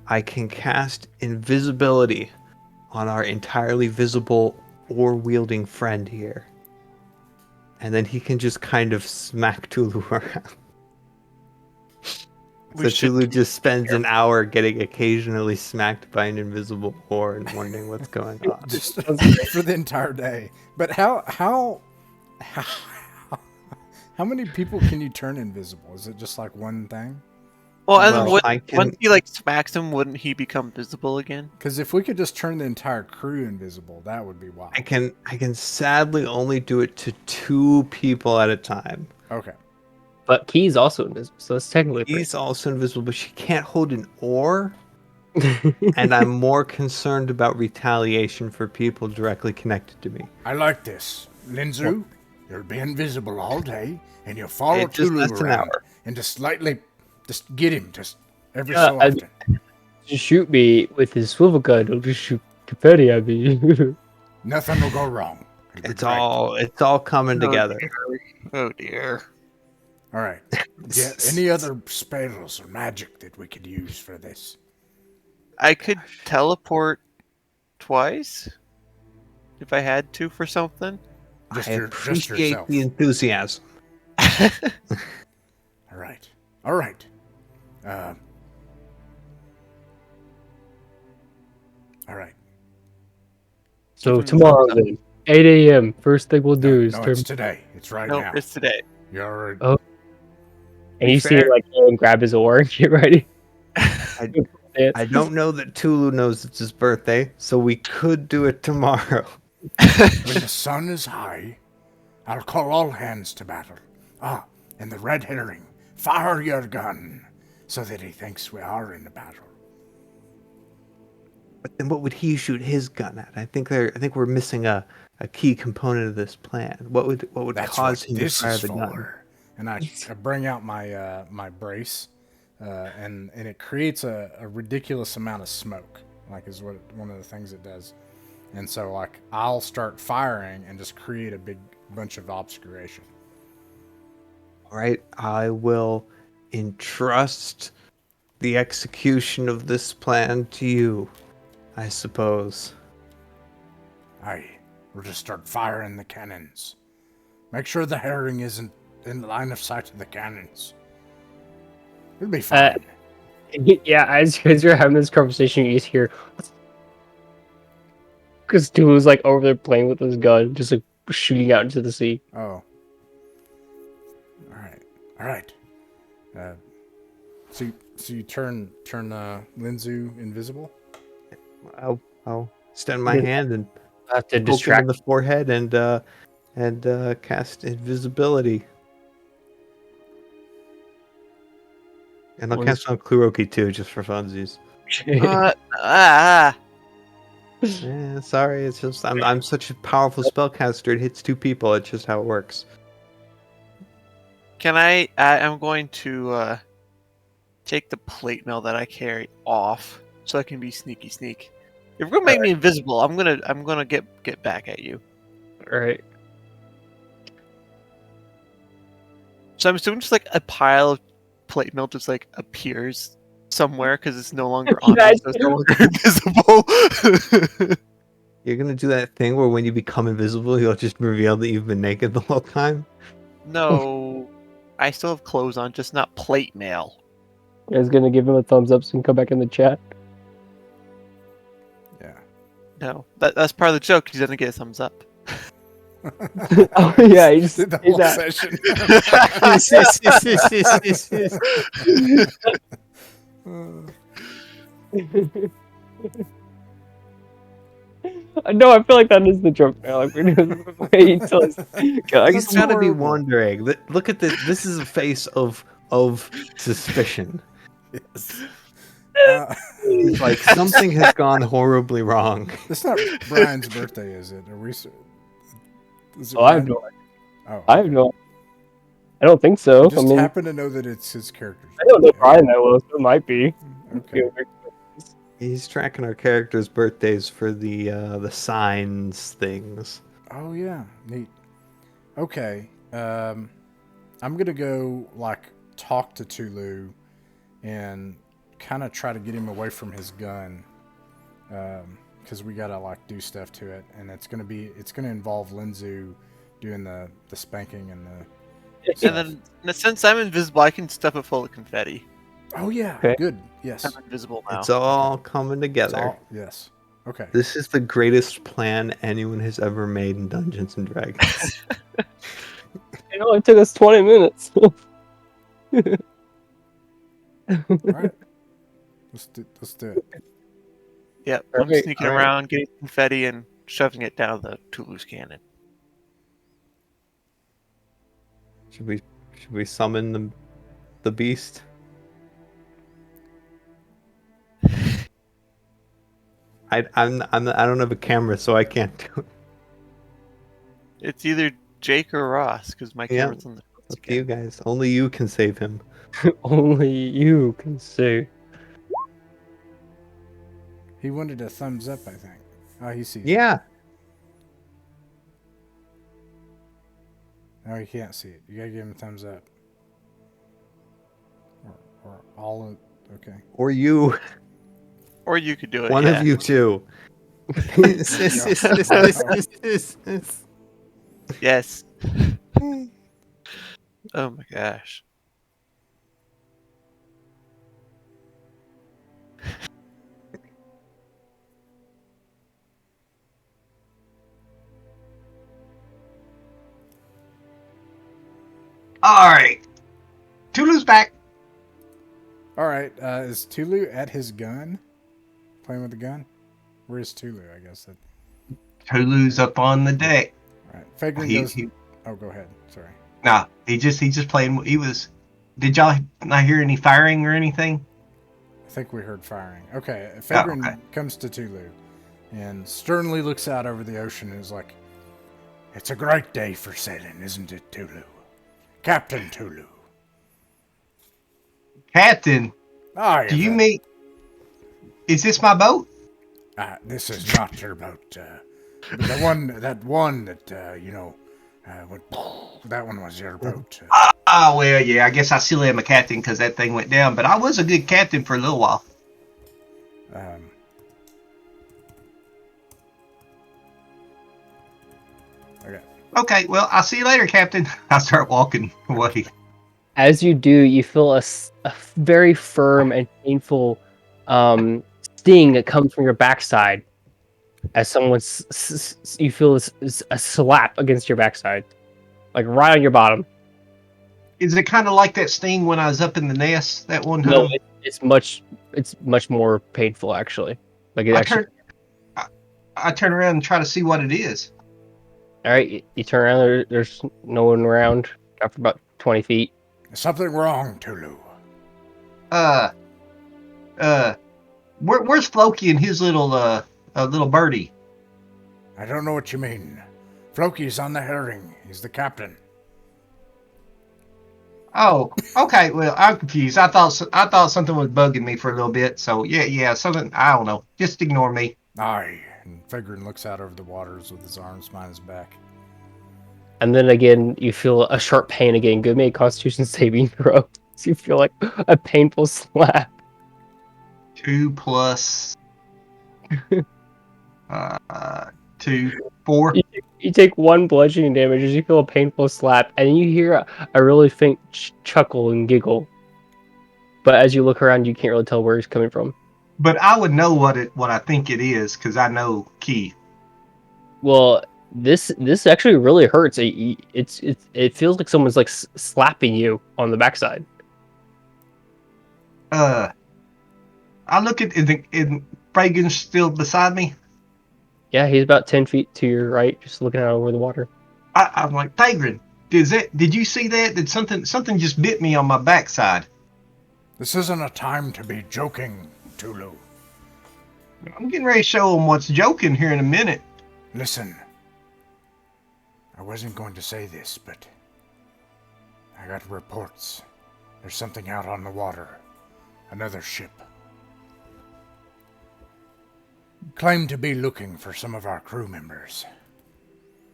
I can cast invisibility on our entirely visible oar-wielding friend here. And then he can just kind of smack Tulu around. So Tulu just spends an hour getting occasionally smacked by an invisible oar and wondering what's going on. Just for the entire day. But how many people can you turn invisible? Is it just like one thing? Well, and once he smacks him, wouldn't he become visible again? Because if we could just turn the entire crew invisible, that would be wild. I can sadly only do it to 2 people at a time. Okay. But Key's also invisible, so that's technically He's also invisible, but she can't hold an oar. And I'm more concerned about retaliation for people directly connected to me. I like this. Linzu, you'll be invisible all day, and you'll follow Tulu around and just get him every so often. Just shoot me with his swivel gun. He'll just shoot confetti at me. Nothing will go wrong. It's all coming together. Oh dear. All right. Yeah. Any other spells or magic that we could use for this? I could teleport twice if I had to for something. I appreciate the enthusiasm. All right. All right. So tomorrow then, 8 a.m. First thing we'll do is turn. It's today. It's right now. It's today. You're. Oh. And you see him go and grab his oar and get ready. I don't know that Tulu knows it's his birthday, so we could do it tomorrow. When the sun is high, I'll call all hands to battle. And the red herring, fire your gun, so that he thinks we are in the battle. But then what would he shoot his gun at? I think we're missing a key component of this plan. What would cause him to fire the gun? And I bring out my my brace, and it creates a ridiculous amount of smoke, is what one of the things it does. And so I'll start firing and just create a big bunch of obscuration. All right, I will entrust the execution of this plan to you, I suppose. Aye, we'll just start firing the cannons. Make sure the herring isn't in the line of sight of the cannons. It'll be fine. Yeah, as you're having this conversation, you just hear... Because Tulu's over there playing with his gun, just shooting out into the sea. Oh. All right. So you turn Linzu invisible? I'll extend my hand and I have to poke distract him in the forehead and cast invisibility. And I'll cast on Kuroki too, just for funsies. Yeah, sorry, it's just I'm such a powerful spellcaster. It hits 2 people. It's just how it works. Can I'm going to take the plate mail that I carry off so I can be sneaky sneak. If we're gonna make me invisible, I'm gonna get back at you. All right. So I'm assuming just like a pile of plate mail just like appears somewhere because it's no longer on me, so it's no longer invisible. You're gonna do that thing where when you become invisible, you'll just reveal that you've been naked the whole time. No, I still have clothes on, just not plate mail. You guys gonna give him a thumbs up so he can come back in the chat? Yeah. No, that's part of the joke. He doesn't get a thumbs up. Oh yeah, he just did the he's whole not- session. No, I feel like that is the joke now. Like we're gonna wait till He's gotta be wondering. Look at this. This is a face of suspicion. Yes. He's like, something has gone horribly wrong. It's not Brian's birthday, is it? Are we? Is it I have Brian? no. Oh, I have no. I don't think so. I just I mean, happen to know that it's his character's I don't know birthday. Brian that well, so it might be. Okay. He's tracking our characters' birthdays for the signs things. Oh yeah, neat. Okay, I'm gonna go like talk to Tulu, and kind of try to get him away from his gun, because we gotta like do stuff to it, and it's gonna involve Linzu doing the spanking and the. And then since I'm invisible, I can stuff it full of confetti. Oh yeah, Okay. good. Yes. I'm invisible now. It's all coming together. Yes. Okay. This is the greatest plan anyone has ever made in Dungeons and Dragons. It only took us 20 minutes. All right. Let's do it. Yep, I'm Perfect. sneaking All right. around, getting confetti, and shoving it down the Tulu's cannon. Should we summon the beast? I don't have a camera, so I can't do it. It's either Jake or Ross, because my Yeah. camera's on the Up to you guys. Only you can save him. Only you can see. He wanted a thumbs up, I think. Oh, he sees. Yeah. No, he can't see it. You gotta give him a thumbs up. Or all of, okay. Or you. Or you could do it. One yeah. of you two. Yes. Oh my gosh. All right. Tulu's back. All right. Is Tulu at his gun? Playing with the gun? Where's Tulu? I guess that. Tulu's up on the deck. All right. Fagrin He- goes. he- Oh, go ahead. Sorry. Nah, he just playing. He was. Did y'all not hear any firing or anything? I think we heard firing. Okay. Fagrin okay. comes to Tulu and sternly looks out over the ocean and is like, "It's a great day for sailing, isn't it, Tulu? Captain Tulu." Captain, Ah, do you mean? Is this my boat? This is not your boat. That one that you know, that one was your boat. Oh well, yeah. I guess I still am a captain because that thing went down. But I was a good captain for a little while. Okay. Okay, well, I'll see you later, Captain. I start walking away. As you do, you feel a very firm and painful sting that comes from your backside. As someone, you feel a slap against your backside, like right on your bottom. Is it kind of like that sting when I was up in the nest that one time? No, it's much more painful actually. Like it actually. I turn around and try to see what it is. All right, you turn around. There's no one around. After about 20 feet. There's something wrong, Tulu. Where's Floki and his little birdie? I don't know what you mean. Floki's on the herring. He's the captain. Oh, okay. Well, I'm confused. I thought something was bugging me for a little bit. So yeah, something. I don't know. Just ignore me. Aye. And Figrin looks out over the waters with his arms behind his back. And then again, you feel a sharp pain again. Go make a Constitution saving throw. So you feel like a painful slap. 2 plus 2, 4. You take 1 bludgeoning damage as you feel a painful slap, and then you hear a really faint chuckle and giggle. But as you look around, you can't really tell where he's coming from. But I would know what I think it is because I know Key. Well, this actually really hurts. It feels like someone's like slapping you on the backside. I look at is Fragan still beside me? Yeah, he's about 10 feet to your right, just looking out over the water. I'm like, Fagrin, did you see that? Did something just bit me on my backside? This isn't a time to be joking, Tulu. I'm getting ready to show him what's joking here in a minute. Listen. I wasn't going to say this, but I got reports. There's something out on the water. Another ship. Claim to be looking for some of our crew members.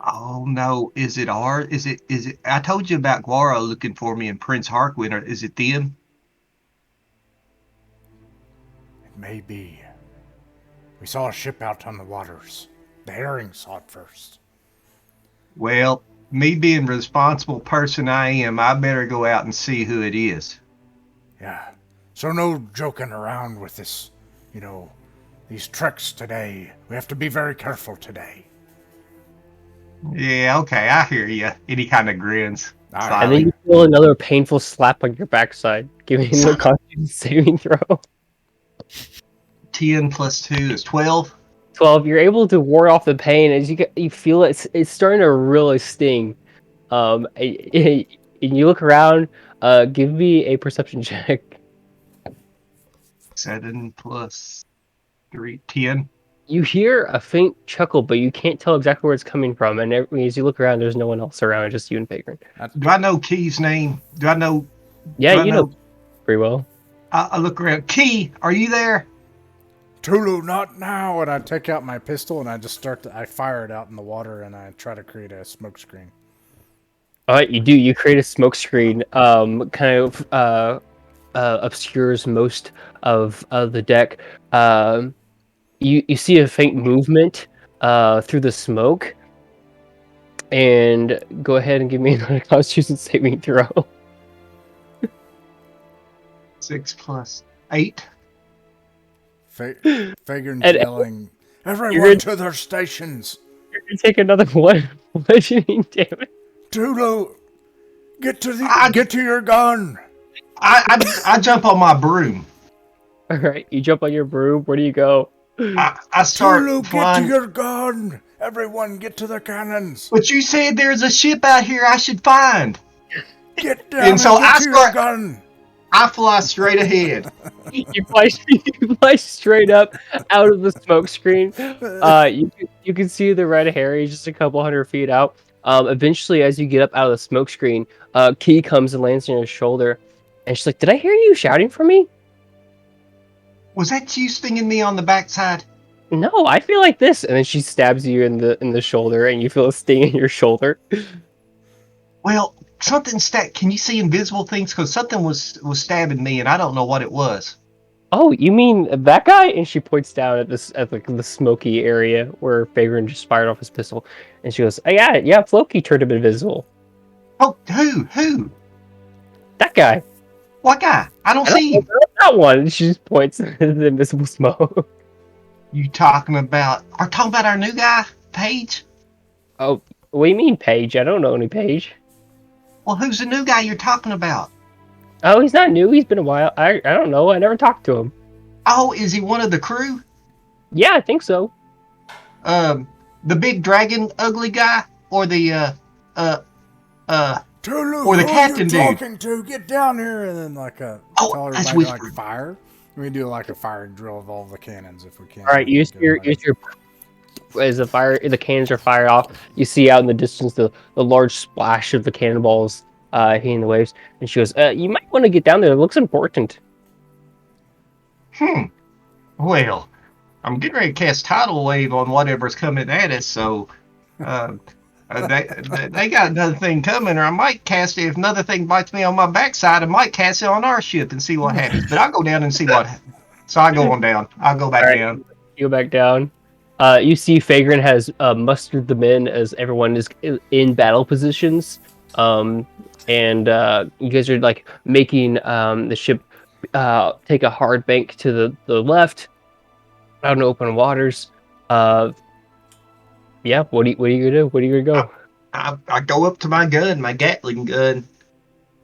Oh no, is it I told you about Guaro looking for me and Prince Harkwin, is it them? It may be. We saw a ship out on the waters. The herring saw it first. Well, me being the responsible person I am, I better go out and see who it is. Yeah. So no joking around with this, these treks today. We have to be very careful today. Yeah, okay, I hear you. And he kind of grins. And then you feel another painful slap on your backside, giving him a Constitution saving throw. 10 plus 2 is 12. 12. You're able to ward off the pain as you feel it's starting to really sting. And you look around. Give me a perception check. 7 plus 3, 10. You hear a faint chuckle, but you can't tell exactly where it's coming from. And as you look around, there's no one else around, just you and Fagrin. Do I know Key's name? Do I know? Yeah, you know pretty well. I look around. Key, are you there? Tulu, not now! And I take out my pistol and I just I fire it out in the water and I try to create a smoke screen. All right, you do. You create a smoke screen, kind of obscures most of the deck. You see a faint movement through the smoke, and go ahead and give me another Constitution saving throw. 6 plus 8. Fagrin's yelling, "Everyone to their stations!" You're gonna take another 1 bludgeoning damage. Tulu, get to your gun. I jump on my broom. All right, you jump on your broom. Where do you go? I start Tulu, flying. get to your gun. Everyone, get to the cannons. But you said there's a ship out here I should find. Get down And so get to your gun. I fly straight ahead. You fly straight up out of the smoke screen. You can see the red Harry just a couple 100 feet out. Eventually, as you get up out of the smoke screen, Key comes and lands on your shoulder, and she's like, "Did I hear you shouting for me?" Was that you stinging me on the backside? No, I feel like this, and then she stabs you in the shoulder, and you feel a sting in your shoulder. Well, can you see invisible things? Because something was stabbing me, and I don't know what it was. Oh, you mean that guy? And she points down at the smoky area where Fagrin just fired off his pistol, and she goes, "Oh, yeah, Floki turned him invisible." Oh, who? That guy. What guy? I don't see him. That one. And she just points at the invisible smoke. Are talking about our new guy, Paige? Oh, what do you mean, Paige? I don't know any Paige. Well, who's the new guy you're talking about? Oh, he's not new. He's been a while. I don't know. I never talked to him. Oh, is he one of the crew? Yeah, I think so. The big dragon ugly guy, or the Tulu, or the captain dude. dude? Talking to, get down here, and then tell everybody to fire. We do a firing drill of all the cannons if we can. All right, use your as the cannons are fired off. You see out in the distance the large splash of the cannonballs hitting the waves, and she goes, "You might want to get down there. It looks important." Well, I'm getting ready to cast tidal wave on whatever's coming at us, so uh, they got another thing coming, or I might cast it. If another thing bites me on my backside, I might cast it on our ship and see what happens. But I'll go down and see what happens. So I go on down. I'll go back down. You go back down. You see Fagrin has mustered the men as everyone is in battle positions. And you guys are like making the ship take a hard bank to the left out in open waters. Yeah, what are you gonna do? What are you gonna go? I go up to my gun, my Gatling gun,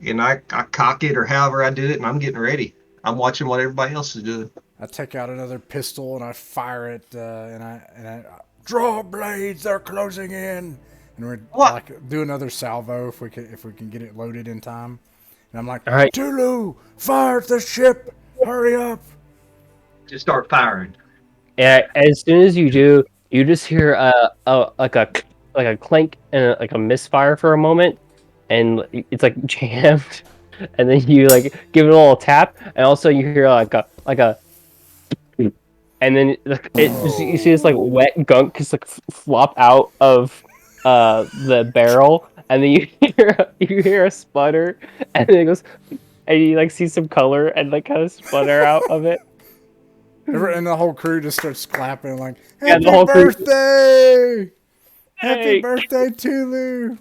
and I cock it or however I do it, and I'm getting ready. I'm watching what everybody else is doing. I take out another pistol and I fire it, and I draw blades. They're closing in, and we're like do another salvo if we can get it loaded in time. And I'm like, all right, Tulu, fire at the ship! Hurry up! Just start firing. Yeah, as soon as you do, you just hear like a clank and like a misfire for a moment, and it's like jammed, and then you like give it a little tap, and also you hear like a and then you see this like wet gunk just like flop out of the barrel, and then you hear a sputter, and then it goes, and you like see some color and like kind of sputter out of it. And the whole crew just starts clapping like, "Happy birthday! Happy birthday, Tulu!"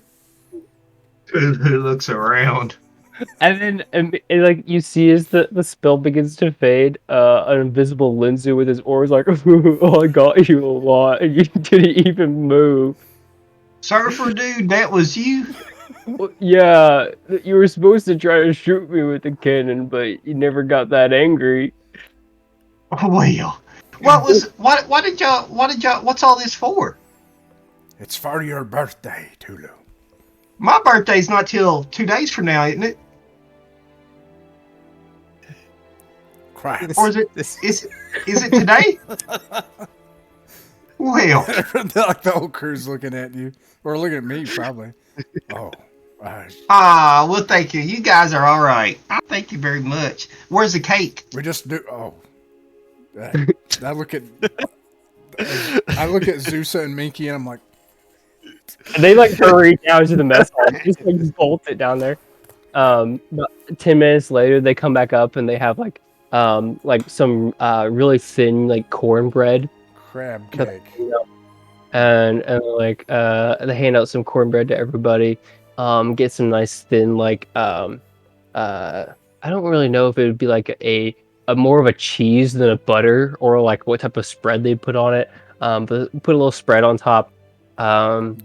Tulu looks around. And then like you see as the spell begins to fade, an invisible Linzu with his oars like, "Oh, I got you a lot, and you didn't even move." Surfer dude, that was you? Yeah, you were supposed to try to shoot me with the cannon, but you never got that angry. Well, what's all this for? It's for your birthday, Tulu. My birthday's not till 2 days from now, isn't it? Crap. Or is it today? Well, like the whole crew's looking at you, or looking at me probably. Oh. Well, thank you. You guys are all right. Thank you very much. Where's the cake? We just do. Oh. I look at Zusa and Minky, and I'm like, and they like hurry down to the mess hall, just like bolt it down there. About 10 minutes later, they come back up and they have like some really thin like cornbread, crab cake, and like they hand out some cornbread to everybody. Get some nice thin like I don't really know if it would be like a more of a cheese than a butter, or like what type of spread they put on it. But put a little spread on top.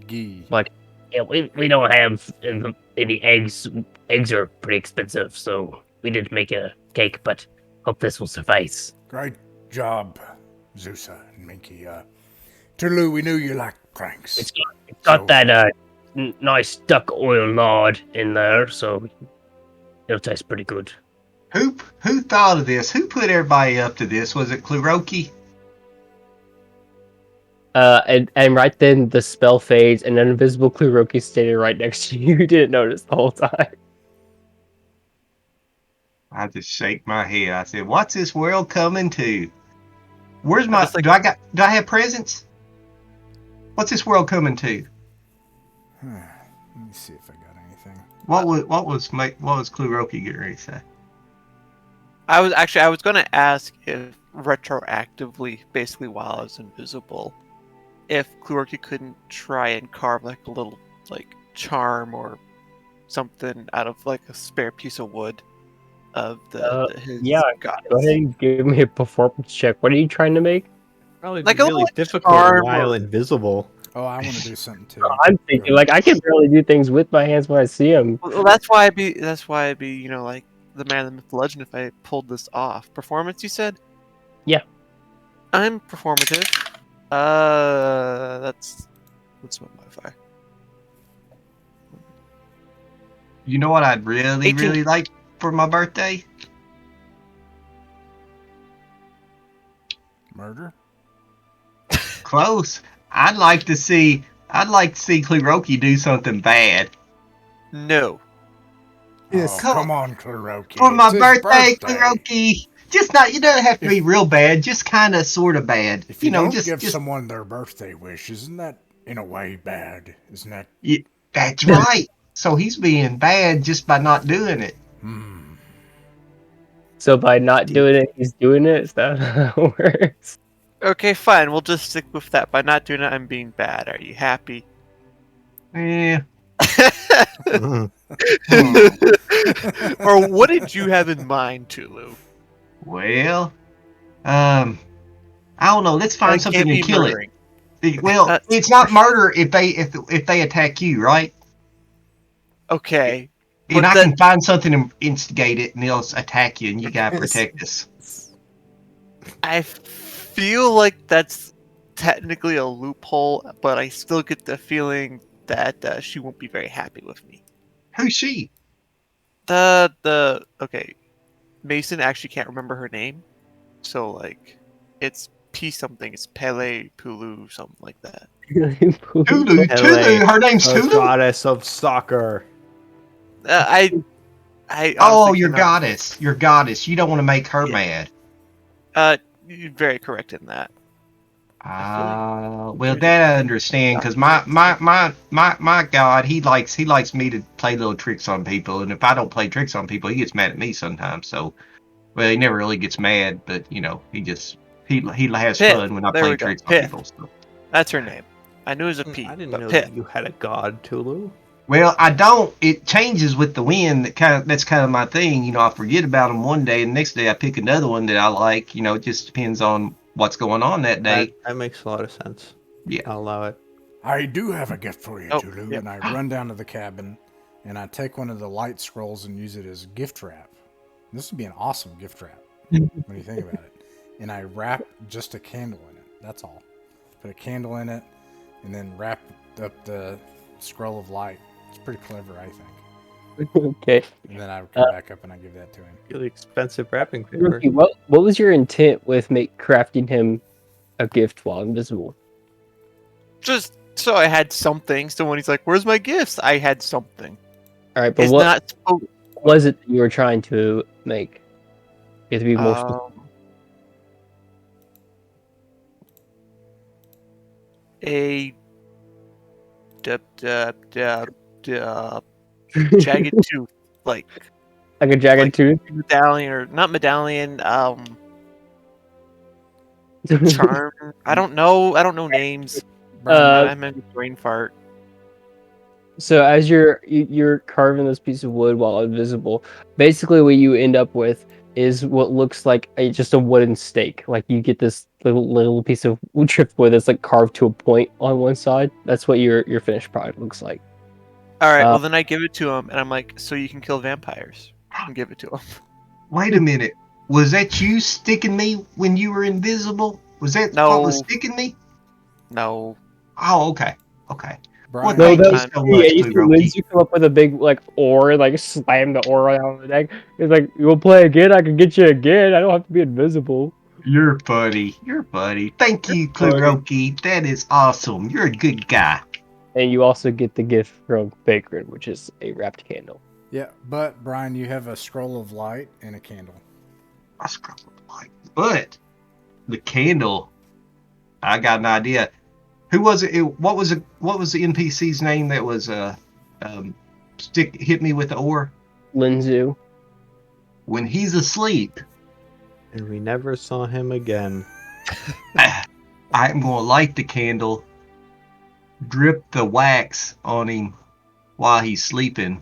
Ghee. Like, yeah, we don't have any eggs. Eggs are pretty expensive, so we did make a cake, but hope this will suffice. Great job, Zusa and Minky. Tulu, we knew you liked pranks. It's got that nice duck oil nod in there, so it'll taste pretty good. Who thought of this? Who put everybody up to this? Was it Kluroki? And right then the spell fades, and an invisible Kluroki standing right next to you. You didn't notice the whole time. I just shake my head. I said, "What's this world coming to? Where's my? Do I have presents? What's this world coming to?" Let me see if I got anything. What was Kluroki getting ready to say? I was going to ask if retroactively, basically while I was invisible, if Kluroki couldn't try and carve like a little like charm or something out of like a spare piece of wood of his goddess. Go ahead and give me a performance check. What are you trying to make? Probably like really difficult while invisible. Oh, I want to do something too. I'm thinking like I can barely do things with my hands when I see them. Well, that's why I'd be like the man, the myth, the legend if I pulled this off. Performance, you said? Yeah. I'm performative. That's my modifier. You know what I'd really like for my birthday? Murder? Close. I'd like to see Kluroki do something bad. No. Oh, come on, Kuroki. For my birthday, Kuroki. Just not, it doesn't have to be real bad, just kind of, sort of bad. If you don't just give someone their birthday wish, isn't that, in a way, bad? Isn't that? Yeah, that's right. So he's being bad just by not doing it. So by not doing it, he's doing it? Is that how it works? Okay, fine. We'll just stick with that. By not doing it, I'm being bad. Are you happy? Yeah. Or what did you have in mind, Tulu? Well, I don't know. Let's find something and kill murdering. it. Well, it's not murder if they attack you, right? Okay. And I can find something and instigate it, and they'll attack you, and you gotta protect us. I feel like that's technically a loophole, but I still get the feeling that she won't be very happy with me. Who's she? Okay, Mason actually can't remember her name, so like, it's P something. It's Pele Pulu, something like that. Tulu. Her name's Tulu. Goddess of soccer. Oh, your goddess. Your goddess. You don't want to make her mad. You're very correct in that. Well, that I understand, because my god, he likes me to play little tricks on people, and if I don't play tricks on people, he gets mad at me sometimes. So, well, he never really gets mad, but he has fun when I play tricks on people. So. That's her name. I knew it was a P. I didn't know that you had a god, Tulu. Well, I don't. It changes with the wind. That's kind of my thing. I forget about him one day, and the next day I pick another one that I like. It just depends on what's going on that day. That makes a lot of sense. Yeah, I'll allow it. I do have a gift for you, Tulu. Yep. And I run down to the cabin, and I take one of the light scrolls and use it as gift wrap. This would be an awesome gift wrap when you think about it. And I wrap just a candle in it. That's all. Put a candle in it, and then wrap up the scroll of light. It's pretty clever, I think. Okay. And then I would come back up and I give that to him. Really expensive wrapping paper. What was your intent with crafting him a gift while invisible? Just so I had something. So when he's like, "Where's my gifts?" I had something. All right, but what was it that you were trying to make? You have to be more specific. A jagged tooth, like a jagged tooth medallion, or not medallion, charm. I don't know names. I meant brain fart. So as you're carving this piece of wood while invisible, basically what you end up with is what looks like just a wooden stake. Like you get this little piece of driftwood that's like carved to a point on one side. That's what your finished product looks like. All right, well then I give it to him, and I'm like, "So you can kill vampires?" And give it to him. Wait a minute. Was that you sticking me when you were invisible? Was that what was sticking me? No. Oh, okay. Okay. Brian, well, thank you so much, you come up with a big ore, slam the ore on the deck. It's like, you will play again? I can get you again. I don't have to be invisible. You're funny. Thank you, Kuroki. That is awesome. You're a good guy. And you also get the gift from Bakerin, which is a wrapped candle. Yeah, but Brian, you have a scroll of light and a candle. A scroll of light, but the candle. I got an idea. Who was it? What was the NPC's name that was hit me with the ore? Linzu. When he's asleep. And we never saw him again. I'm gonna light the candle, drip the wax on him while he's sleeping.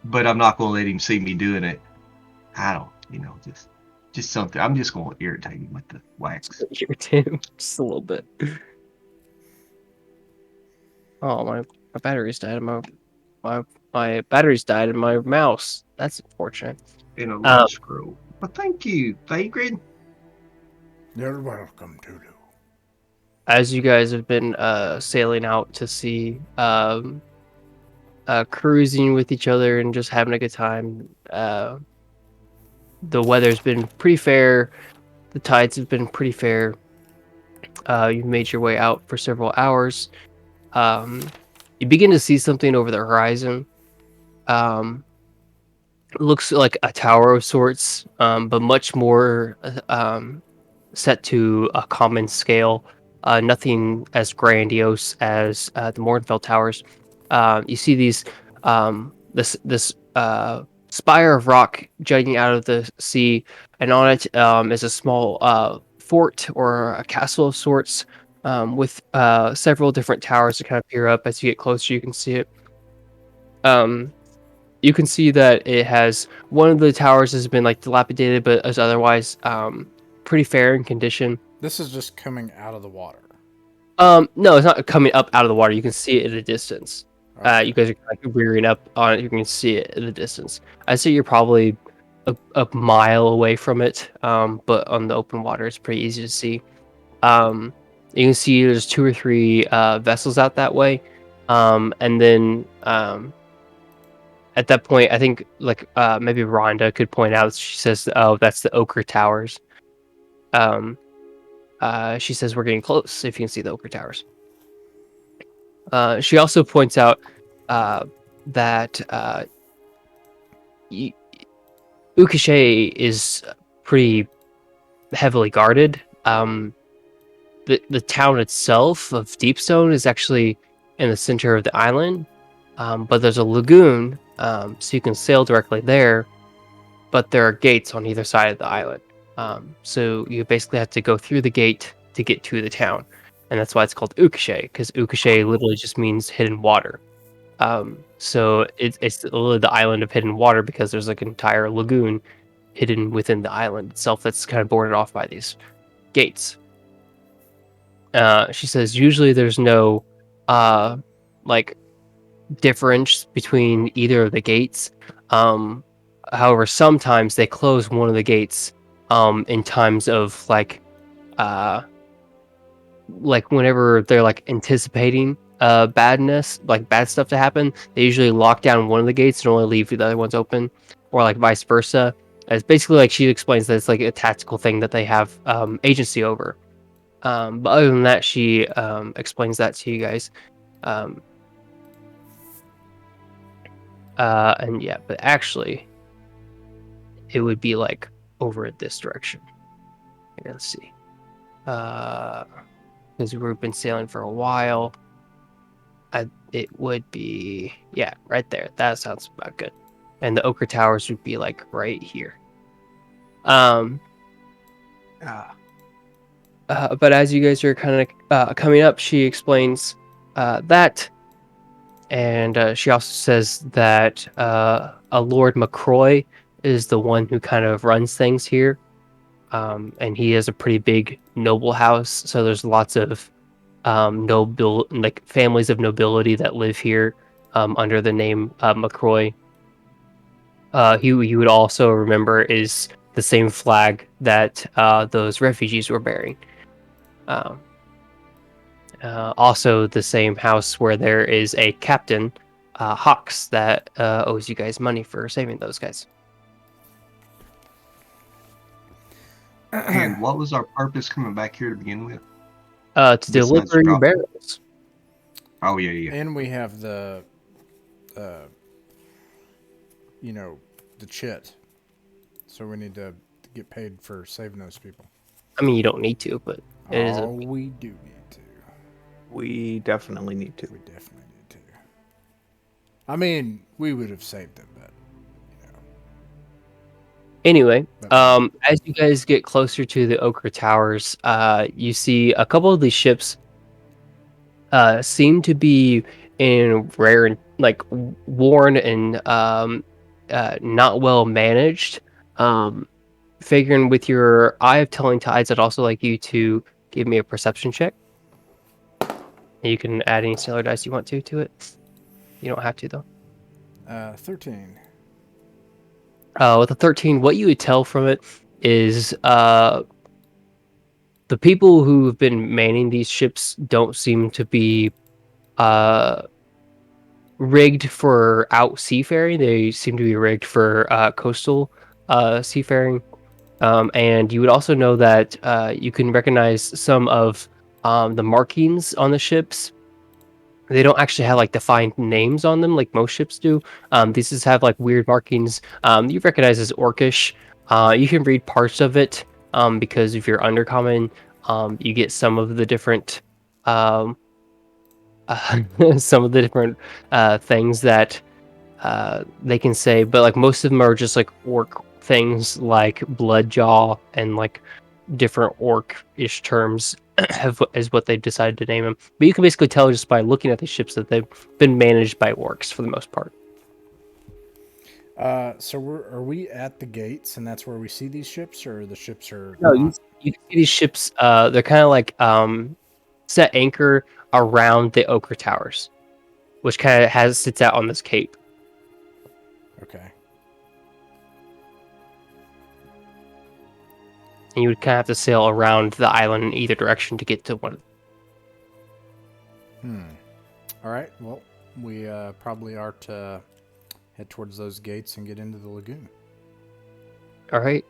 But I'm not gonna let him see me doing it. I don't, just something. I'm just gonna irritate him with the wax. Irritate him just a little bit. Oh, my battery's died. My battery's died in my mouse. That's unfortunate. In a little scroll. But thank you, Vagrant. You're welcome, Tulu. As you guys have been sailing out to sea, cruising with each other and just having a good time, the weather's been pretty fair. The tides have been pretty fair. You've made your way out for several hours. you begin to see something over the horizon. It looks like a tower of sorts, but much more set to a common scale. Nothing as grandiose as the Morgenfeld Towers. You see this spire of rock jutting out of the sea, and on it is a small fort or a castle of sorts, with several different towers that kind of peer up. As you get closer, you can see it. You can see that it has one of the towers has been like dilapidated, but is otherwise pretty fair in condition. This is just coming out of the water. No, it's not coming up out of the water. You can see it at a distance. Okay. You guys are like rearing up on it. You can see it at a distance. I'd say you're probably a mile away from it, but on the open water, it's pretty easy to see. You can see there's 2 or 3 vessels out that way, and then at that point, I think like maybe Rhonda could point out. She says, "Oh, that's the Ochre Towers." She says, "We're getting close. If you can see the Ochre Towers." She also points out that Ukashe is pretty heavily guarded. The town itself of Deepstone is actually in the center of the island, but there's a lagoon, so you can sail directly there. But there are gates on either side of the island, so you basically have to go through the gate to get to the town, and that's why it's called Ukashe, because Ukashe literally just means hidden water. So it's literally the island of hidden water because there's like an entire lagoon hidden within the island itself that's kind of boarded off by these gates. She says usually there's no like difference between either of the gates. However, sometimes they close one of the gates in times of like whenever they're like anticipating badness, like bad stuff to happen, they usually lock down one of the gates and only leave the other ones open, or like vice versa. It's basically like she explains that it's like a tactical thing that they have agency over. But other than that, she explains that to you guys. And yeah, but actually, it would be like over at this direction. Let's see. Because we've been sailing for a while. It would be, yeah, right there. That sounds about good. And the Ochre Towers would be like right here. But as you guys are kind of coming up, she explains that, and she also says that a Lord McCroy is the one who kind of runs things here, and he has a pretty big noble house. So there's lots of like families of nobility that live here under the name McCroy. Who you would also remember is the same flag that those refugees were bearing. Also the same house where there is a captain, Hawks, that owes you guys money for saving those guys. And what was our purpose coming back here to begin with? To deliver your barrels. Oh, yeah. And we have the chit. So we need to get paid for saving those people. I mean, you don't need to, but it is. We do need to. We definitely need to. We definitely need to. I mean, we would have saved them, but Anyway, as you guys get closer to the Ochre Towers, you see a couple of these ships seem to be in rare, like worn and not well managed. Figuring with your Eye of Telling Tides, I'd also like you to give me a perception check. You can add any sailor dice you want to it. You don't have to, though. 13. With a 13, what you would tell from it is the people who have been manning these ships don't seem to be rigged for out seafaring. They seem to be rigged for coastal seafaring. And you would also know that you can recognize some of the markings on the ships They don't actually have like defined names on them like most ships do. These just have like weird markings. You recognize as Orcish. You can read parts of it because if you're undercommon, you get some of the different um, some of the different things that they can say, but like most of them are just like orc things like Bloodjaw and like different orc-ish terms is what they decided to name them. But you can basically tell just by looking at these ships that they've been managed by orcs for the most part. So are we at the gates, and that's where we see these ships, or the ships are No, not? you see these ships. They're kind of like set anchor around the Ochre Towers, which kind of sits out on this cape. Okay. And you would kind of have to sail around the island in either direction to get to one. All right. Well, we probably are to head towards those gates and get into the lagoon. All right.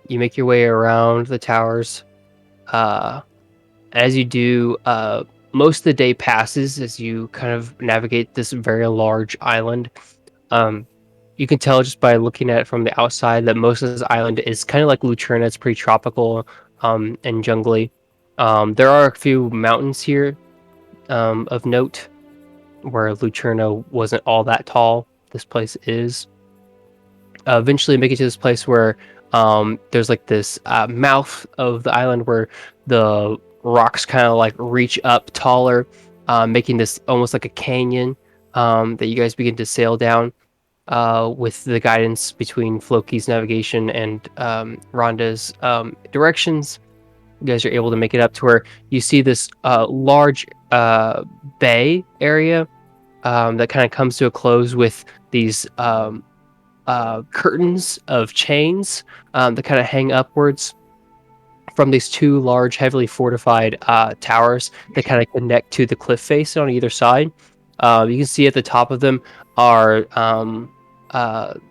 You make your way around the towers. As you do, most of the day passes as you kind of navigate this very large island. You can tell just by looking at it from the outside that most of this island is kind of like Lucerna. It's pretty tropical and jungly. There are a few mountains here of note where Lucerna wasn't all that tall. This place is. Eventually make it to this place where there's like this mouth of the island where the rocks kind of like reach up taller, making this almost like a canyon that you guys begin to sail down with the guidance between Floki's navigation and Rhonda's directions. You guys are able to make it up to where you see this large bay area that kind of comes to a close with these curtains of chains that kind of hang upwards from these two large, heavily fortified towers that kind of connect to the cliff face on either side. You can see at the top of them are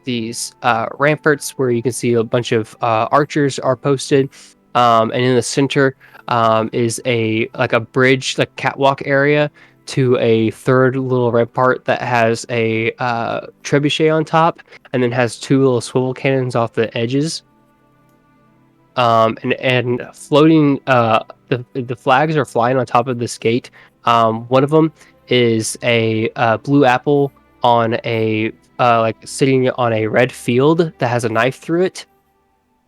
these ramparts where you can see a bunch of archers are posted, and in the center is a bridge, like catwalk area to a third little rampart that has a trebuchet on top, and then has two little swivel cannons off the edges. And floating, the flags are flying on top of this gate. One of them is a blue apple on a like sitting on a red field that has a knife through it.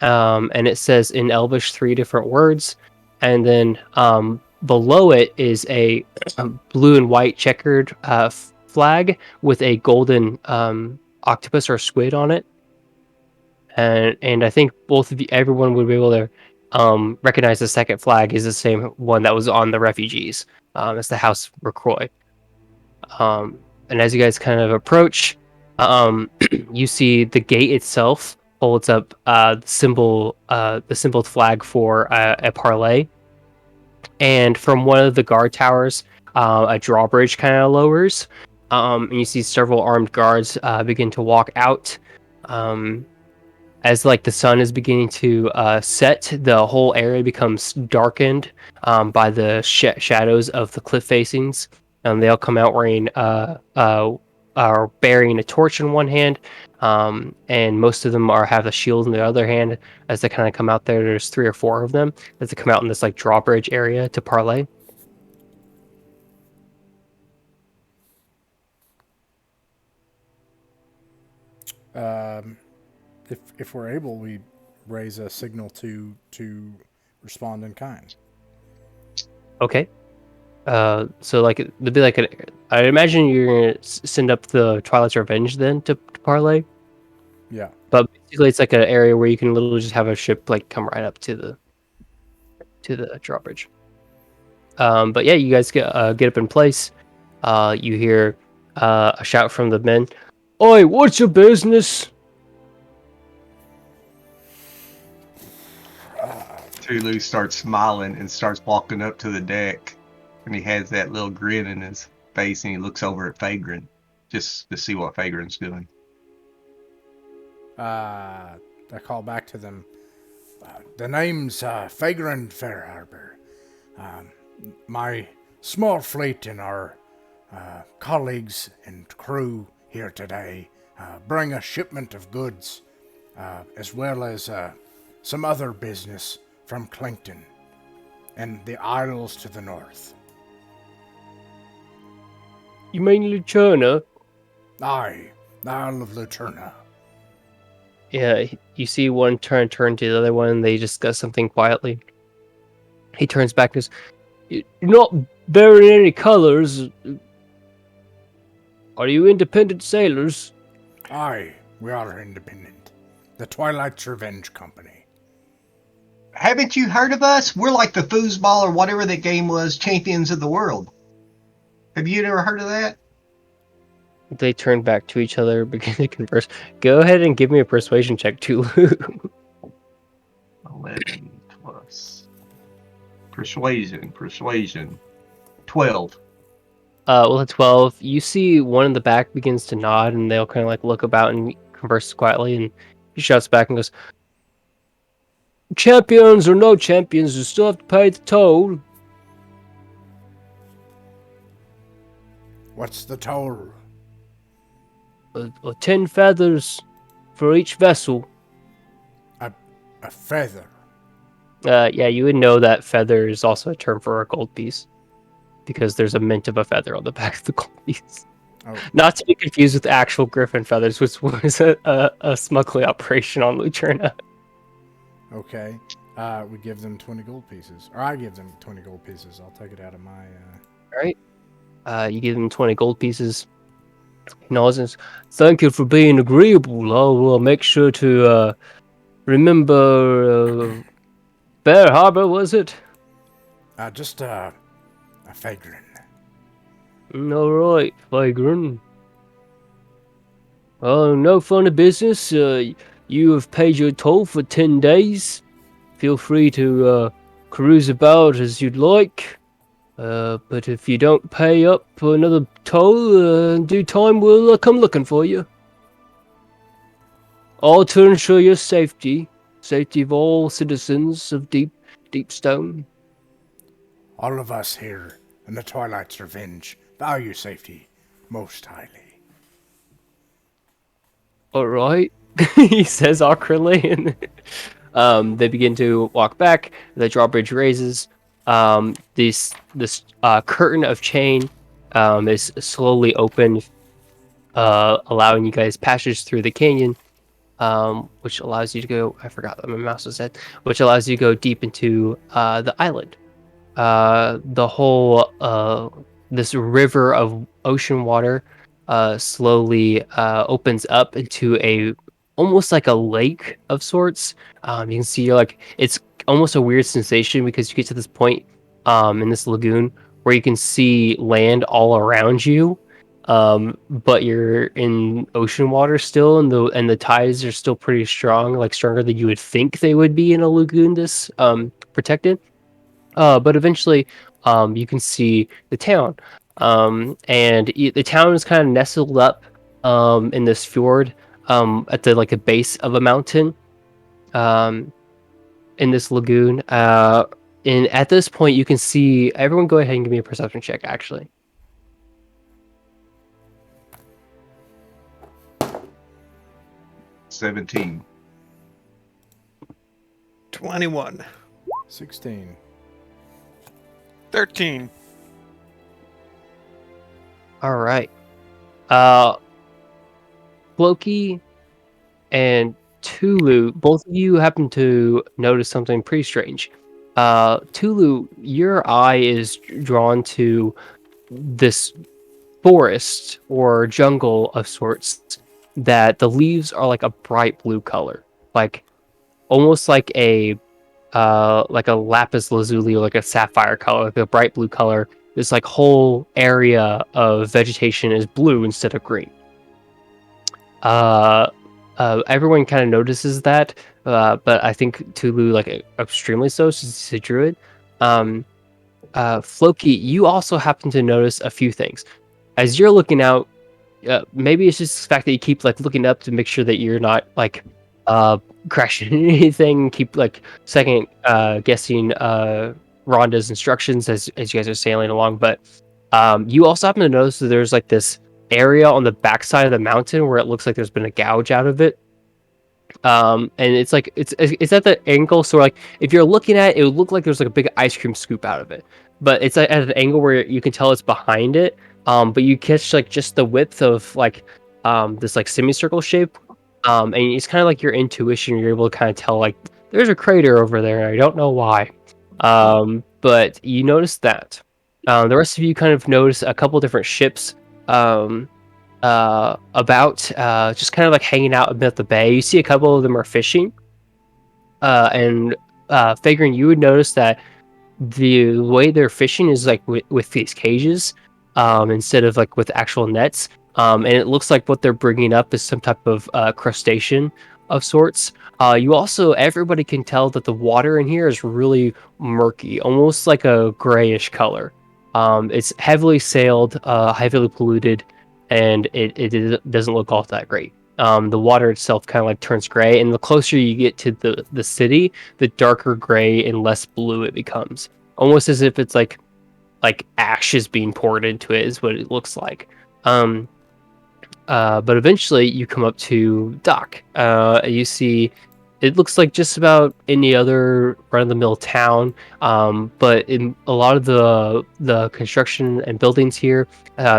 And it says in Elvish 3 different words, and then below it is a blue and white checkered flag with a golden octopus or squid on it. And I think both of you, everyone would be able to recognize the second flag is the same one that was on the refugees. It's the House Recroy. And as you guys kind of approach, you see the gate itself holds up the symbol flag for a parlay. And from one of the guard towers, a drawbridge kind of lowers, and you see several armed guards begin to walk out. As like the sun is beginning to set, the whole area becomes darkened by the shadows of the cliff facings. They all come out wearing are bearing a torch in one hand, and most of them have a shield in the other hand. As they kind of come out there, there's 3 or 4 of them as they come out in this like drawbridge area to parlay. If we're able, we raise a signal to respond in kind. Okay. So like there'd be like I imagine you're gonna send up the Twilight's Revenge then to parlay. Yeah. But basically, it's like an area where you can literally just have a ship like come right up to the drawbridge. But yeah, you guys get up in place. You hear a shout from the men. Oi, what's your business? Tulu starts smiling and starts walking up to the deck, and he has that little grin in his face, and he looks over at Fagrin just to see what Fagrin's doing. I call back to them. The name's Fagrin Fairharbor. My small fleet and our colleagues and crew here today bring a shipment of goods, as well as some other business from Clington and the Isles to the north. You mean Lucerna? Aye, the Isle of Lucerna. Yeah, you see one turn to the other one, and they discuss something quietly. He turns back and goes, "You're not bearing any colors. Are you independent sailors?" Aye, we are independent. The Twilight's Revenge Company. Haven't you heard of us? We're like the foosball or whatever that game was, champions of the world. Have you ever heard of that? They turn back to each other, begin to converse. Go ahead and give me a persuasion check, Tulu. 11 plus persuasion. 12. Well, at 12, you see one in the back begins to nod, and they'll kind of like look about and converse quietly, and he shouts back and goes, "Champions or no champions, you still have to pay the toll." What's the toll? 10 feathers for each vessel. A feather. Yeah, you would know that feather is also a term for a gold piece, because there's a mint of a feather on the back of the gold piece. Oh. Not to be confused with actual griffin feathers, which was a smuggling operation on Lucerna. Okay. We give them 20 gold pieces. Or I give them 20 gold pieces. I'll take it out of my... Alright. You give them 20 gold pieces. He nods and says, "Thank you for being agreeable. I'll make sure to remember Bear Harbor, was it?" Just a fagrin. Alright, Fagrin. Well, no funny business. You have paid your toll for 10 days. Feel free to cruise about as you'd like. But if you don't pay up for another toll, in due time we'll come looking for you. All to ensure your safety of all citizens of Deepstone. All of us here in the Twilight's Revenge value safety most highly. All right, he says awkwardly, and they begin to walk back. The drawbridge raises. This curtain of chain is slowly open, allowing you guys passage through the canyon, which allows you to go. I forgot that my mouse was dead. Which allows you to go deep into the island. The whole this river of ocean water slowly opens up into almost like a lake of sorts. You can see it's almost a weird sensation because you get to this point in this lagoon where you can see land all around you, but you're in ocean water still, and the tides are still pretty strong, like stronger than you would think they would be in a lagoon this protected. But eventually, you can see the town, and the town is kind of nestled up in this fjord at the base of a mountain, in this lagoon. And at this point, you can see everyone. Go ahead and give me a perception check, actually. $17. 21. 16. 13. All right. Floki and Tulu, both of you happen to notice something pretty strange. Tulu, your eye is drawn to this forest or jungle of sorts that the leaves are like a bright blue color, like almost like a lapis lazuli or like a sapphire color, like a bright blue color. This whole area of vegetation is blue instead of green. Everyone kind of notices that, but I think Tulu extremely so, since he's a druid. Floki, you also happen to notice a few things as you're looking out. Maybe it's just the fact that you keep looking up to make sure that you're not crashing anything. Keep second guessing Rhonda's instructions as you guys are sailing along. But You also happen to notice that there's like this area on the backside of the mountain where it looks like there's been a gouge out of it. And it's like it's at the angle, so like if you're looking at it, it would look like there's like a big ice cream scoop out of it, but it's at an angle where you can tell it's behind it. But you catch like just the width of like this like semicircle shape, and it's kind of like your intuition. You're able to kind of tell like there's a crater over there. I don't know why, but you notice that. The rest of you kind of notice a couple different ships. About just kind of like hanging out about the bay. You see a couple of them are fishing, and figuring you would notice that the way they're fishing is like with these cages, instead of like with actual nets. And it looks like what they're bringing up is some type of crustacean of sorts. You also, everybody can tell that the water in here is really murky, almost like a grayish color. It's heavily sailed, heavily polluted, and it doesn't look all that great. The water itself kind of like turns gray, and the closer you get to the city, the darker gray and less blue it becomes. Almost as if it's like ash is being poured into it is what it looks like. But eventually you come up to dock. You see it looks like just about any other run-of-the-mill town, but in a lot of the construction and buildings here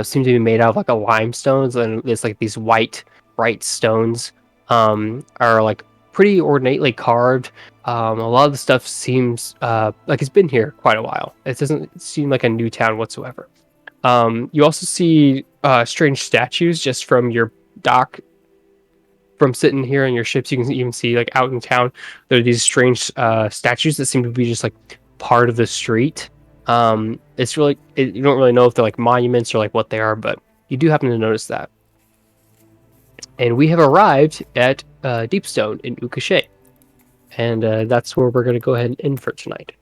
seem to be made out of like a limestones, and it's like these white bright stones are like pretty ornately carved. A lot of the stuff seems like it's been here quite a while. It doesn't seem like a new town whatsoever. You also see strange statues just from your dock. From sitting here on your ships, you can even see like out in town, there are these strange statues that seem to be just like part of the street. It's really, you don't really know if they're like monuments or like what they are, but you do happen to notice that. And we have arrived at Deepstone in Ukashe. And that's where we're going to go ahead and end for tonight.